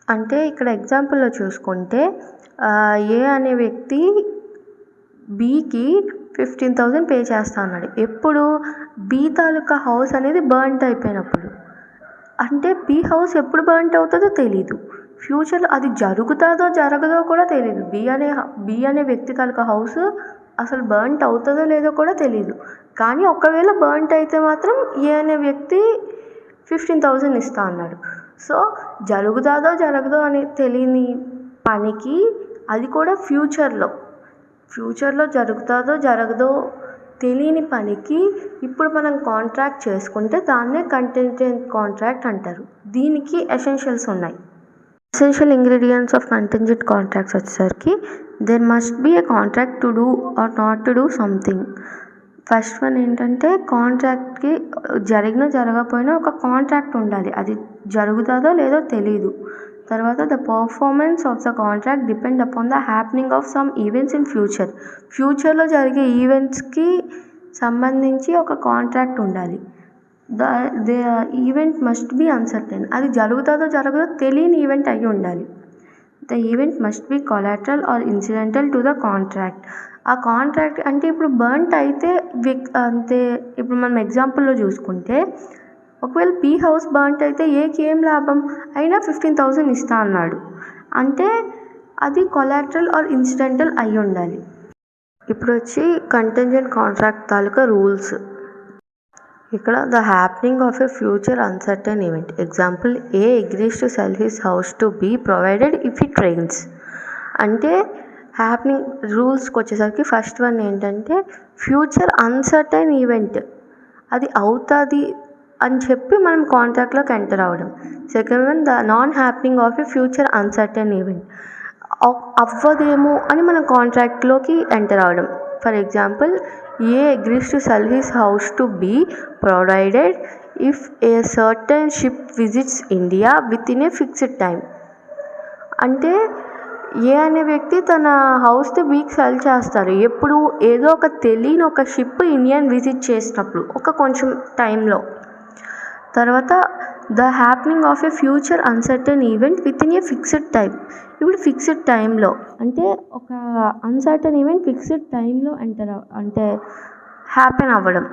అంటే ఇక్కడ ఎగ్జాంపుల్లో చూసుకుంటే ఏ అనే వ్యక్తి బీకి 15,000 పే చేస్తా అన్నాడు. ఎప్పుడు బీ తాలూకా హౌస్ అనేది బర్న్ట్ అయిపోయినప్పుడు. అంటే బీ హౌస్ ఎప్పుడు బర్న్ట్ అవుతుందో తెలీదు, ఫ్యూచర్లో అది జరుగుతుందో జరగదో కూడా తెలీదు. బీ అనే వ్యక్తి తాలూకా హౌస్ అసలు బర్న్ట్ అవుతుందో లేదో కూడా తెలీదు. కానీ ఒకవేళ బర్న్ట్ అయితే మాత్రం ఏ అనే వ్యక్తి 15,000 ఇస్తా అన్నాడు. సో జరుగుతుందో జరగదో అని తెలియని పనికి, అది కూడా ఫ్యూచర్లో జరుగుతుందో జరగదో తెలియని పనికి ఇప్పుడు మనం కాంట్రాక్ట్ చేసుకుంటే దాన్నే కంటింజెంట్ కాంట్రాక్ట్ అంటారు. దీనికి ఎసెన్షియల్స్ ఉన్నాయి. Essential ingredients of contingent contracts వచ్చేసరికి there must be a contract to do or not to do something. First one ఏంటంటే కాంట్రాక్ట్కి జరగకపోయినా ఒక కాంట్రాక్ట్ ఉండాలి, అది జరుగుతుందో లేదో తెలీదు. తర్వాత the performance of the contract depend upon the happening of some events in ఫ్యూచర్లో జరిగే ఈవెంట్స్కి సంబంధించి ఒక కాంట్రాక్ట్ ఉండాలి. The event must be uncertain, అది జరుగుతుందో జరగదో తెలియని ఈవెంట్ అయి ఉండాలి. The event must be collateral or incidental to the contract. ఆ కాంట్రాక్ట్ అంటే ఇప్పుడు బర్న్ట్ అయితే అంతే. ఇప్పుడు మనం ఎగ్జాంపుల్లో చూసుకుంటే ఒకవేళ బీ హౌస్ బర్న్ట్ అయితే ఏకి ఏం లాభం, అయినా 15,000 ఇస్తా అన్నాడు అంటే అది కొలాటరల్ ఆర్ ఇన్సిడెంటల్ అయి ఉండాలి. ఇప్పుడు వచ్చి కంటింజెంట్ కాంట్రాక్ట్ తాలూకా రూల్స్. ఇక్కడ the happening of a future uncertain event. Example, A agrees to sell his house to be provided if it rains. అంటే హ్యాపెనింగ్ రూల్స్కి వచ్చేసరికి ఫస్ట్ వన్ ఏంటంటే ఫ్యూచర్ అన్సర్టెన్ ఈవెంట్, అది అవుతుంది అని చెప్పి మనం కాంట్రాక్ట్లోకి ఎంటర్ అవ్వడం. Second one the non happening of a future uncertain event, అవ్వదేమో అని మనం కాంట్రాక్ట్లోకి ఎంటర్ అవ్వడం. For example, A agrees to sell his house to be provided if a certain ship visits India with in a fixed time. అంటే ఏ అనే వ్యక్తి తన హౌస్ని బీకి సెల్ చేస్తారు ఎప్పుడు, ఏదో ఒక తెలియని ఒక షిప్ ఇండియాని విజిట్ చేసినప్పుడు ఒక కొంచెం టైంలో. తర్వాత the happening of a future uncertain event with in a fixed time. ఇప్పుడు ఫిక్స్డ్ టైంలో అంటే ఒక అన్సర్టెన్ ఈవెంట్ ఫిక్స్డ్ టైంలో అంటే హ్యాపెన్ అవ్వడం.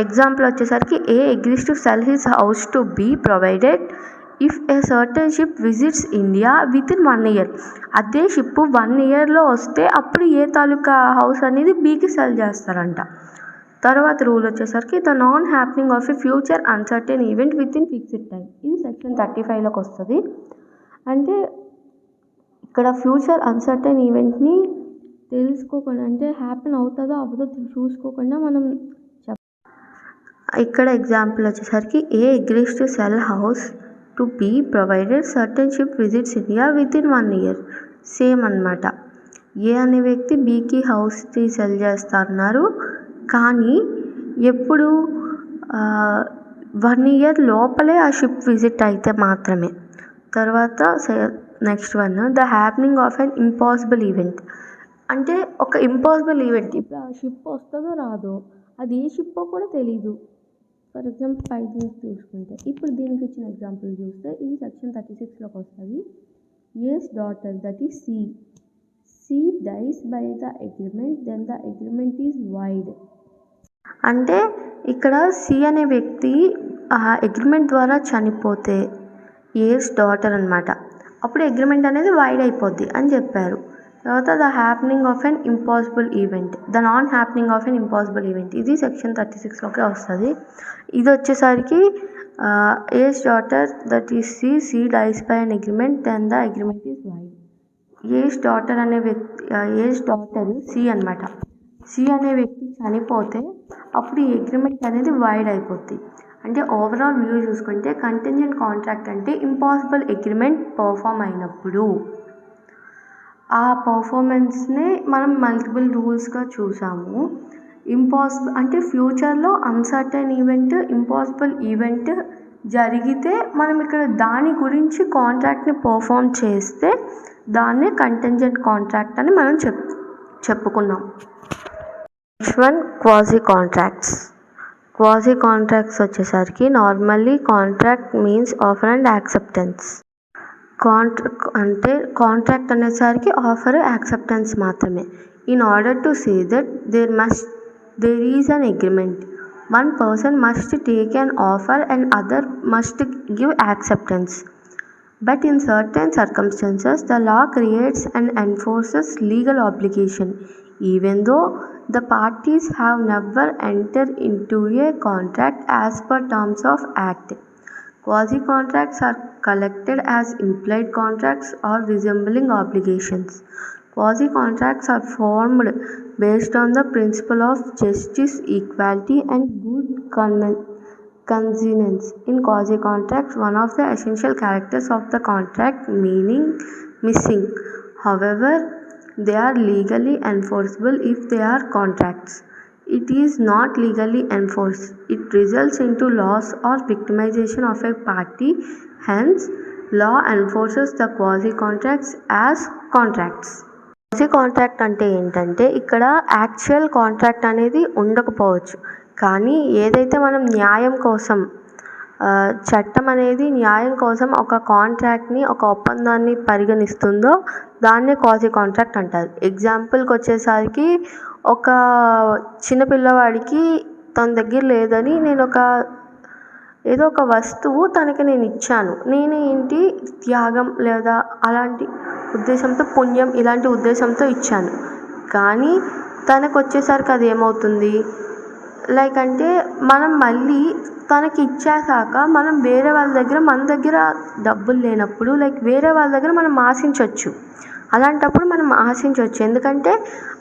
ఎగ్జాంపుల్ వచ్చేసరికి A agrees to sell his house to be provided if a certain ship visits India with in 1 year. అదే షిప్ 1 yearలో వస్తే అప్పుడు ఏ తాలూకా హౌస్ అనేది బీకి సెల్ చేస్తారంట. తర్వాత రూల్ వచ్చేసరికి the non happening of a future uncertain event with in fixed time. ఇది సెక్షన్ 35లోకి వస్తుంది. అంటే ఇక్కడ ఫ్యూచర్ అన్సర్టెన్ ఈవెంట్ని తెలుసుకోకుండా, అంటే హ్యాపెన్ అవుతుందో అవ్వదో చూసుకోకుండా మనం ఇక్కడ ఎగ్జాంపుల్ వచ్చేసరికి A agrees to sell house to be provided certain ship visits India with in 1 year. Same అన్నమాట. ఏ అనే వ్యక్తి బీకి హౌస్ని సెల్ చేస్తా అన్నారు, కానీ ఎప్పుడు 1 year లోపలే ఆ షిప్ విజిట్ అయితే మాత్రమే. తర్వాత next one the happening of an impossible event. అంటే ఒక ఇంపాసిబుల్ ఈవెంట్, ఇప్పుడు ఆ షిప్ వస్తుందో రాదో, అది ఏ షిప్పో కూడా తెలీదు. ఫర్ ఎగ్జాంపుల్ 5 నుంచి చూసుకుంటే ఇప్పుడు దీనికి ఇచ్చిన ఎగ్జాంపుల్ చూస్తే ఇది సెక్షన్ 36లోకి వస్తుంది. A's daughter that is C dies by the agreement then the agreement is void. అంటే ఇక్కడ సి అనే వ్యక్తి అగ్రిమెంట్ ద్వారా చనిపోతే ఏస్ డాటర్ అనమాట, అప్పుడు అగ్రిమెంట్ అనేది వైడ్ అయిపోద్ది అని చెప్పారు. తర్వాత the happening of an impossible event, the non happening of an impossible event, ఇది సెక్షన్ 36లోకే వస్తుంది. ఇది వచ్చేసరికి A's daughter that is C dies by an agreement then the agreement is void. A's daughter అనే వ్యక్తి, ఏస్ డాటర్ సి అనమాట, సి అనే వ్యక్తి చనిపోతే అప్పుడు ఈ అగ్రిమెంట్ అనేది వైడ్ అయిపోద్ది. అంటే ఓవరాల్ వ్యూ చూసుకుంటే కంటింజెంట్ కాంట్రాక్ట్ అంటే ఇంపాసిబుల్ అగ్రిమెంట్ పర్ఫామ్ అయినప్పుడు ఆ పర్ఫార్మెన్స్ని మనం మల్టిపుల్ రూల్స్గా చూసాము. ఇంపాసిబుల్ అంటే ఫ్యూచర్లో అన్సర్టైన్ ఈవెంట్, ఇంపాసిబుల్ ఈవెంట్ జరిగితే మనం ఇక్కడ దాని గురించి కాంట్రాక్ట్ని పర్ఫామ్ చేస్తే దాన్నే కంటింజెంట్ కాంట్రాక్ట్ అని మనం చెప్పుకున్నాం. Next one quasi contracts. Quasi contracts వచ్చేసరికి normally contract means offer and acceptance. Contract అనేసరికి ఆఫర్ యాక్సెప్టెన్స్ మాత్రమే. In order to say that there is an agreement, one person must take an offer and other must give acceptance. But in certain circumstances, the law creates and enforces legal obligation, even though the parties have never entered into a contract as per terms of Act. Quasi-contracts are collected as implied contracts or resembling obligations. Quasi-contracts are formed based on the principle of justice, equality, and good conscience. In quasi-contracts, one of the essential characters of the contract meaning missing. However, they are legally enforceable if they are contracts. It is not legally enforced. It results into loss or victimization of a party. Hence, law enforces the quasi-contracts as contracts. Quasi contract అంటే ఏంటంటే ఇక్కడ యాక్చువల్ కాంట్రాక్ట్ అనేది ఉండకపోవచ్చు, కానీ ఏదైతే మనం న్యాయం కోసం చట్టం అనేది న్యాయం కోసం ఒక కాంట్రాక్ట్ని ఒక ఒప్పందాన్ని పరిగణిస్తుందో దాన్నే క్వాజీ కాంట్రాక్ట్ అంటారు. ఎగ్జాంపుల్కి వచ్చేసరికి ఒక చిన్నపిల్లవాడికి తన దగ్గర లేదని నేను ఏదో ఒక వస్తువు తనకి నేను ఇచ్చాను. నేను ఏంటి త్యాగం లేదా అలాంటి ఉద్దేశంతో, పుణ్యం ఇలాంటి ఉద్దేశంతో ఇచ్చాను. కానీ తనకు వచ్చేసరికి అది ఏమవుతుంది లైక్ అంటే మనం మళ్ళీ తనకి ఇచ్చేసాక మనం వేరే వాళ్ళ దగ్గర మన దగ్గర డబ్బులు లేనప్పుడు లైక్ వేరే వాళ్ళ దగ్గర మనం ఆశించవచ్చు. అలాంటప్పుడు మనం ఆశించవచ్చు, ఎందుకంటే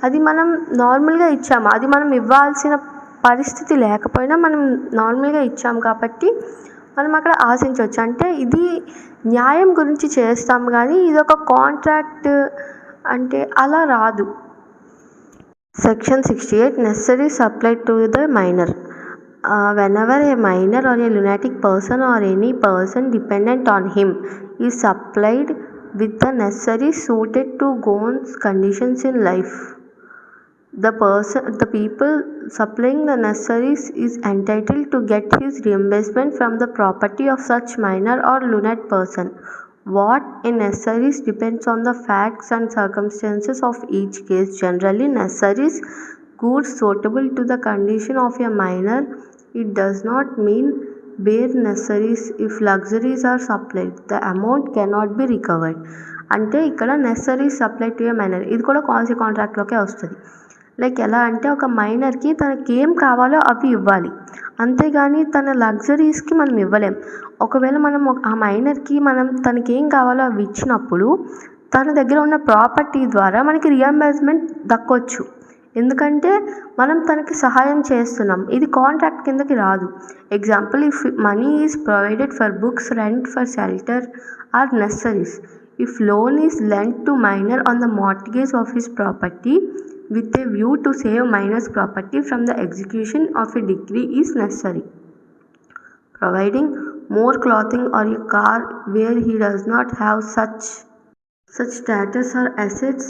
అది మనం నార్మల్గా ఇచ్చాము, అది మనం ఇవ్వాల్సిన పరిస్థితి లేకపోయినా మనం నార్మల్గా ఇచ్చాం కాబట్టి మనం అక్కడ ఆశించవచ్చు. అంటే ఇది న్యాయం గురించి చేస్తాం, కానీ ఇది ఒక కాంట్రాక్ట్ అంటే అలా రాదు. Section 68 necessaries applied to the minor. Whenever a minor or a lunatic person or any person dependent on him is supplied with the necessaries suited to one's conditions in life, the people supplying the necessaries is entitled to get his reimbursement from the property of such minor or lunatic person. What a necessaries depends on the facts and circumstances of each case. Generally, necessaries goods suitable to the condition of a minor. It does not mean bare necessaries. If luxuries are supplied, the amount cannot be recovered. అంటే ఇక్కడ నెసరీస్ సప్లై టు ఏ మైనర్, ఇది కూడా క్వాజీ కాంట్రాక్ట్లోకే వస్తుంది. లైక్ ఎలా అంటే ఒక మైనర్కి తనకి ఏం కావాలో అవి ఇవ్వాలి, అంతేగాని తన లగ్జరీస్కి మనం ఇవ్వలేం. ఒకవేళ మనం ఆ మైనర్కి మనం తనకి ఏం కావాలో అవి ఇచ్చినప్పుడు తన దగ్గర ఉన్న ప్రాపర్టీ ద్వారా మనకి రియంబర్స్మెంట్ దక్కొచ్చు, ఎందుకంటే మనం తనకి సహాయం చేస్తున్నాం. ఇది కాంట్రాక్ట్ కిందకి రాదు. Example, if money is provided for books, rent, for shelter or necessaries. If loan is lent to minor on the mortgage of his property with a view to save minor's property from the execution of a decree is necessary. Providing more clothing or a car where he does not have such status or assets,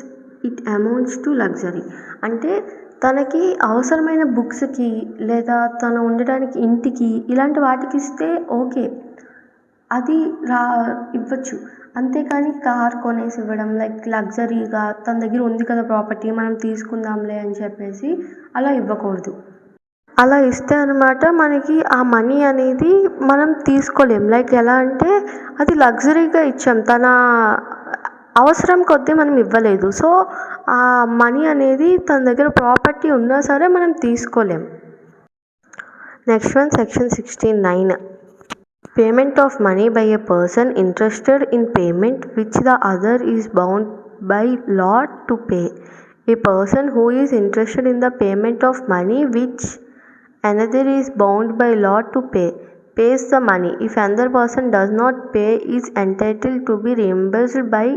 it amounts to luxury. అంటే తనకి అవసరమైన బుక్స్కి లేదా తను ఉండడానికి ఇంటికి ఇలాంటి వాటికి ఇస్తే ఓకే, అది ఇవ్వచ్చు. అంతేకాని కార్ కొనేసి ఇవ్వడం లైక్ లగ్జరీగా తన దగ్గర ఉంది కదా ప్రాపర్టీ మనం తీసుకుందాంలే అని చెప్పేసి అలా ఇవ్వకూడదు. అలా ఇస్తే అనమాట మనకి ఆ మనీ అనేది మనం తీసుకోలేం. లైక్ ఎలా అంటే అది లగ్జరీగా ఇచ్చాం, తన అవసరం కొద్దీ మనం ఇవ్వలేదు. సో ఆ మనీ అనేది తన దగ్గర ప్రాపర్టీ ఉన్నా సరే మనం తీసుకోలేం. Next one, section 69. Payment of money by a person interested in payment which the other is bound by law to pay. A person who is interested in the payment of money which another is bound by law to pay pays the money. If another person does not pay, is entitled to be reimbursed by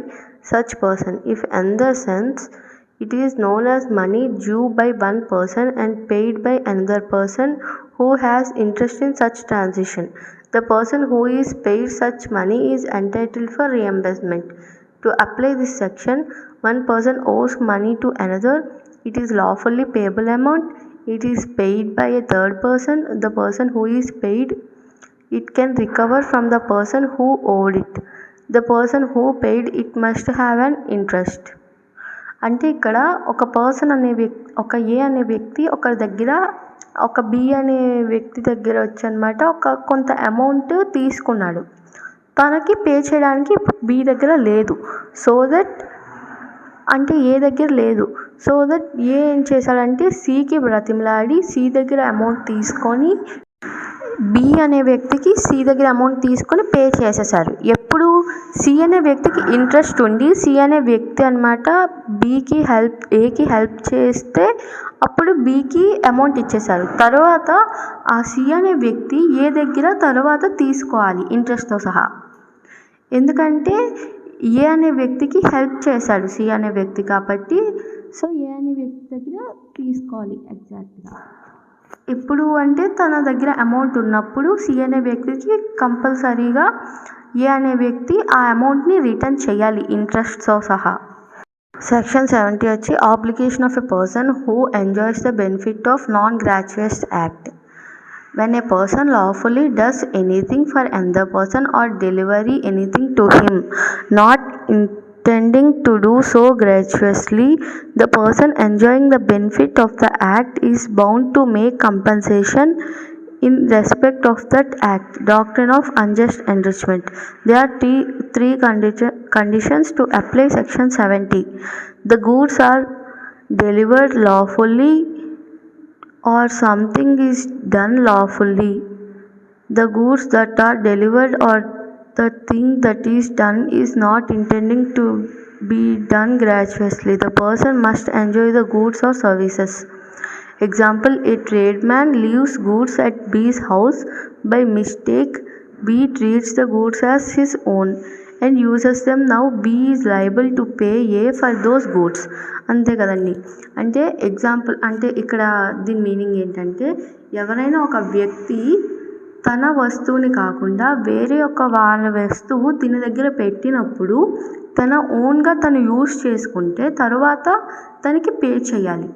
such person. If another sends It is known as money due by one person and paid by another person who has interest in such transaction. The person who is paid such money is entitled for reimbursement. To apply this section, one person owes money to another. It is lawfully payable amount. It is paid by a third person. The person who is paid it can recover from the person who owed it. The person who paid it must have an interest. అంటే ఇక్కడ ఒక పర్సన్ అనే ఒక ఏ అనే వ్యక్తి ఒకరి దగ్గర ఒక బి అనే వ్యక్తి దగ్గర వచ్చి అనమాట ఒక కొంత అమౌంట్ తీసుకున్నాడు. తనకి పే చేయడానికి బి దగ్గర లేదు. సో దట్ అంటే ఏ దగ్గర లేదు. సో దట్ ఏ ఏం చేశాడంటే సికి బ్రతిమలాడి సి దగ్గర అమౌంట్ తీసుకొని బి అనే వ్యక్తికి సి దగ్గర అమౌంట్ తీసుకొని పే చేసేసారు. ఎప్పుడు సి అనే వ్యక్తికి ఇంట్రెస్ట్ ఉండి సి అనే వ్యక్తి అనమాట ఏకి హెల్ప్ చేస్తే అప్పుడు బికి అమౌంట్ ఇచ్చేశారు. తర్వాత ఆ సి అనే వ్యక్తి ఏ దగ్గర తర్వాత తీసుకోవాలి ఇంట్రెస్ట్తో సహా. ఎందుకంటే ఏ అనే వ్యక్తికి హెల్ప్ చేశాడు సి అనే వ్యక్తి కాబట్టి సో ఏ అనే వ్యక్తి దగ్గర తీసుకోవాలి ఎగ్జాక్ట్గా. ఎప్పుడు అంటే తన దగ్గర అమౌంట్ ఉన్నప్పుడు సి అనే వ్యక్తికి కంపల్సరీగా ఏ అనే వ్యక్తి ఆ అమౌంట్ని రిటర్న్ చేయాలి ఇంట్రెస్ట్తో సహా. సెక్షన్ 70 వచ్చి obligation of a person who enjoys the benefit of non gratuitous act. When a person lawfully does anything for another person or delivery anything to him, not intending to do so gratuitously, the person enjoying the benefit of the act is bound to make compensation in respect of that act. Doctrine of unjust enrichment. There are three conditions to apply section 70. The goods are delivered lawfully or something is done lawfully. The goods that are delivered or the thing that is done is not intending to be done gratuitously. The person must enjoy the goods or services. Example, a tradesman leaves goods at B's house. By mistake, B treats the goods as his own and uses them. Now B is liable to pay A for those goods. అంతే కదండి. అంటే ఎగ్జాంపుల్ అంటే ఇక్కడ దీని మీనింగ్ ఏంటంటే ఎవరైనా ఒక వ్యక్తి తన వస్తువుని కాకుండా వేరే వాళ్ళ వస్తువు దీని దగ్గర పెట్టినప్పుడు తన ఓన్గా తను యూజ్ చేసుకుంటే తర్వాత తనకి పే చేయాలి.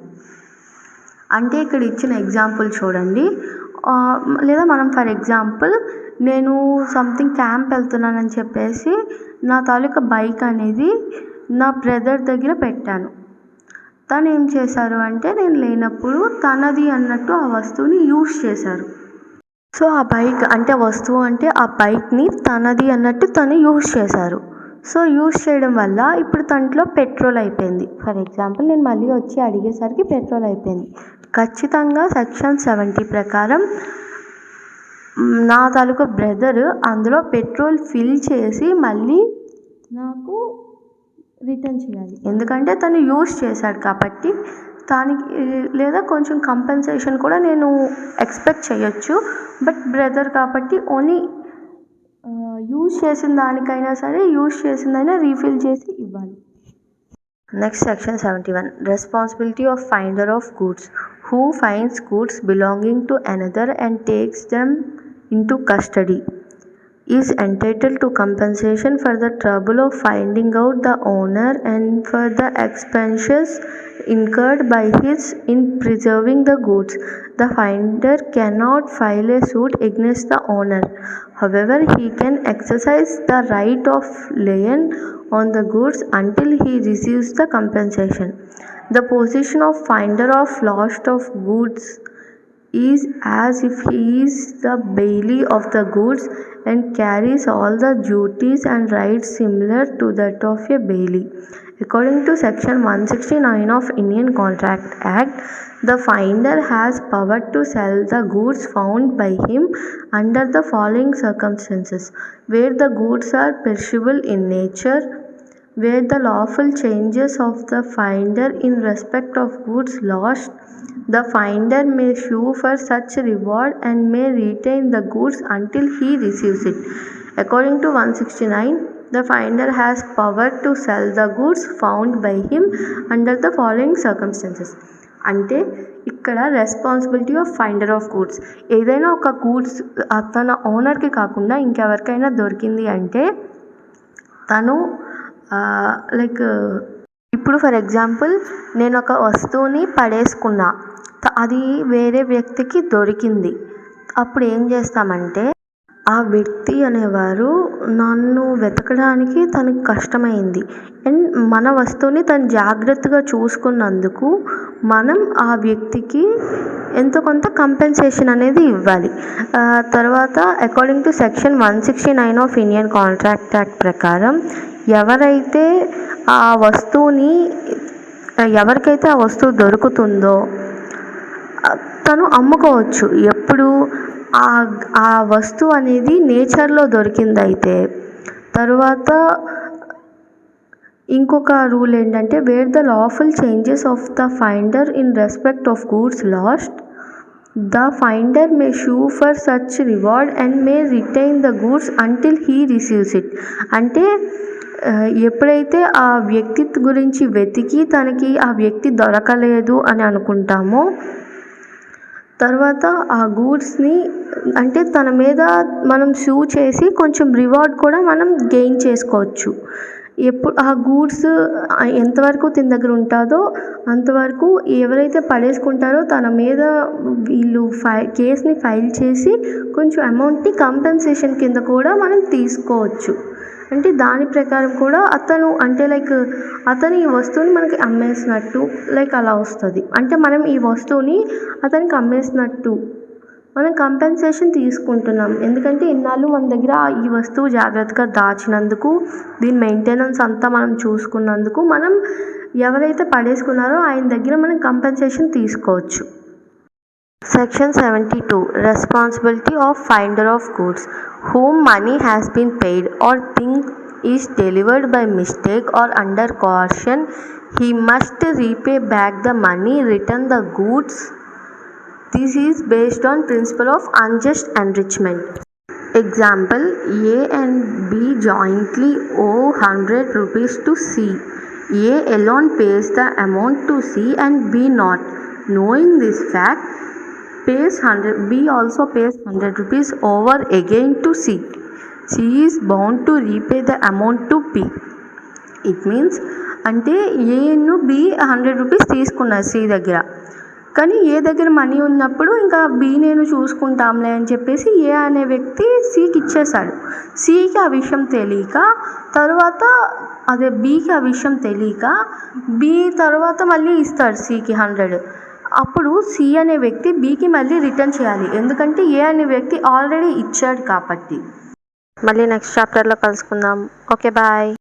అంటే ఇక్కడ ఇచ్చిన ఎగ్జాంపుల్ చూడండి. లేదా మనం ఫర్ ఎగ్జాంపుల్ నేను సంథింగ్ క్యాంప్ వెళ్తున్నానని చెప్పేసి నా తాలూకా బైక్ అనేది నా బ్రదర్ దగ్గర పెట్టాను. తను ఏం చేశారు అంటే నేను లేనప్పుడు తనది అన్నట్టు ఆ వస్తువుని యూజ్ చేశారు. సో ఆ బైక్ అంటే వస్తువు అంటే ఆ బైక్ని తనది అన్నట్టు తను యూజ్ చేశారు. సో యూజ్ చేయడం వల్ల ఇప్పుడు దాంట్లో పెట్రోల్ అయిపోయింది. ఫర్ ఎగ్జాంపుల్ నేను మళ్ళీ వచ్చి అడిగేసరికి పెట్రోల్ అయిపోయింది. ఖచ్చితంగా సెక్షన్ 70 ప్రకారం నా తాలూకా బ్రదర్ అందులో పెట్రోల్ ఫిల్ చేసి మళ్ళీ నాకు రిటర్న్ చేయాలి. ఎందుకంటే తను యూజ్ చేశాడు కాబట్టి దానికి లేదా కొంచెం కంపెన్సేషన్ కూడా నేను ఎక్స్పెక్ట్ చేయొచ్చు. బట్ బ్రదర్ కాబట్టి ఓన్లీ యూజ్ చేసిన దానికైనా సరే యూజ్ చేసిందైనా రీఫిల్ చేసి ఇవ్వాలి. Next section 71 responsibility of finder of goods. Who finds goods belonging to another and takes them into custody is entitled to compensation for the trouble of finding out the owner and for the expenses incurred by his in preserving the goods. The finder cannot file a suit against the owner. However, he can exercise the right of lien on the goods until he receives the compensation. The position of finder of loss of goods is as if he is the bailee of the goods and carries all the duties and rights similar to that of a bailee. According to section 169 of Indian Contract Act, the finder has power to sell the goods found by him under the following circumstances: where the goods are perishable in nature, where the lawful changes of the finder in respect of goods lost, the finder may sue for such reward and may retain the goods until he receives it. According to 169, the finder has power to sell the goods found by him under the following circumstances. అంటే ఇక్కడ responsibility of finder of goods. ఏదైనా ఒక గూడ్స్ తన ఓనర్కి కాకుండా ఇంకెవరికైనా దొరికింది అంటే తను లైక్ ఇప్పుడు ఫర్ ఎగ్జాంపుల్ నేను ఒక వస్తువుని పడేసుకున్నా, అది వేరే వ్యక్తికి దొరికింది. అప్పుడు ఏం చేస్తామంటే ఆ వ్యక్తి అనేవారు నన్ను వెతకడానికి తనకి కష్టమైంది అండ్ మన వస్తువుని తను జాగ్రత్తగా చూసుకున్నందుకు మనం ఆ వ్యక్తికి ఎంతో కొంత కంపెన్సేషన్ అనేది ఇవ్వాలి. తర్వాత according to section 169 of Indian contract act ప్రకారం ఎవరైతే ఎవరికైతే ఆ వస్తువు దొరుకుతుందో తను అమ్ముకోవచ్చు. ఎప్పుడు ఆ వస్తువు అనేది నేచర్లో దొరికిందైతే. తరువాత ఇంకొక రూల్ ఏంటంటే wear the lawful changes of the finder in respect of goods last, the finder May shoe for such reward and May retain the goods until he receives it. అంటే ఎప్పుడైతే ఆ వ్యక్తి గురించి వెతికి తనకి ఆ వ్యక్తి దొరకలేదు అని అనుకుంటామో తర్వాత ఆ గూడ్స్ని అంటే తన మీద మనం సూ చేసి కొంచెం రివార్డ్ కూడా మనం గెయిన్ చేసుకోవచ్చు. ఎప్పుడు ఆ గూడ్స్ ఎంతవరకు తన దగ్గర ఉంటుందో అంతవరకు ఎవరైతే పడేసుకుంటారో తన మీద వీళ్ళు కేస్ని ఫైల్ చేసి కొంచెం అమౌంట్ని కంపెన్సేషన్ కింద కూడా మనం తీసుకోవచ్చు. అంటే దాని ప్రకారం కూడా అతను అంటే అతను ఈ వస్తువుని మనకి అమ్మేసినట్టు అలా వస్తుంది. అంటే మనం ఈ వస్తువుని అతనికి అమ్మేసినట్టు మనం కంపెన్సేషన్ తీసుకుంటున్నాం. ఎందుకంటే ఇన్నాళ్ళు మన దగ్గర ఈ వస్తువు జాగ్రత్తగా దాచినందుకు, దీని మెయింటెనెన్స్ అంతా మనం చూసుకున్నందుకు మనం ఎవరైతే పడేసుకున్నారో ఆయన దగ్గర మనం కంపెన్సేషన్ తీసుకోవచ్చు. Section 72 Responsibility of Finder of Goods. Whom money has been paid or thing is delivered by mistake or under coercion, he must repay back the money, return the goods. This is based on principle of unjust enrichment. Example, A and B jointly owe 100 rupees to C. A alone pays the amount to C and B not. Knowing this fact, pays 100. B also pays 100 rupees over again to C. C is bound to repay the amount to B. It means అంటే ఏను B 100 రూపీస్ తీసుకున్నారు C దగ్గర, కానీ ఏ దగ్గర మనీ ఉన్నప్పుడు ఇంకా B నేను చూసుకుంటాంలే అని చెప్పేసి ఏ అనే వ్యక్తి Cకి ఇచ్చేశాడు. Cకి ఆ విషయం తెలియక తర్వాత Bకి ఆ విషయం తెలియక B తర్వాత మళ్ళీ ఇస్తాడు Cకి 100. అప్పుడు C అనే వ్యక్తి Bకి మళ్ళీ రిటర్న్ చేయాలి, ఎందుకంటే ఏ అనే వ్యక్తి ఆల్రెడీ ఇచ్చాడు కాబట్టి. మళ్ళీ నెక్స్ట్ చాప్టర్లో కలుసుకుందాం. Okay, bye.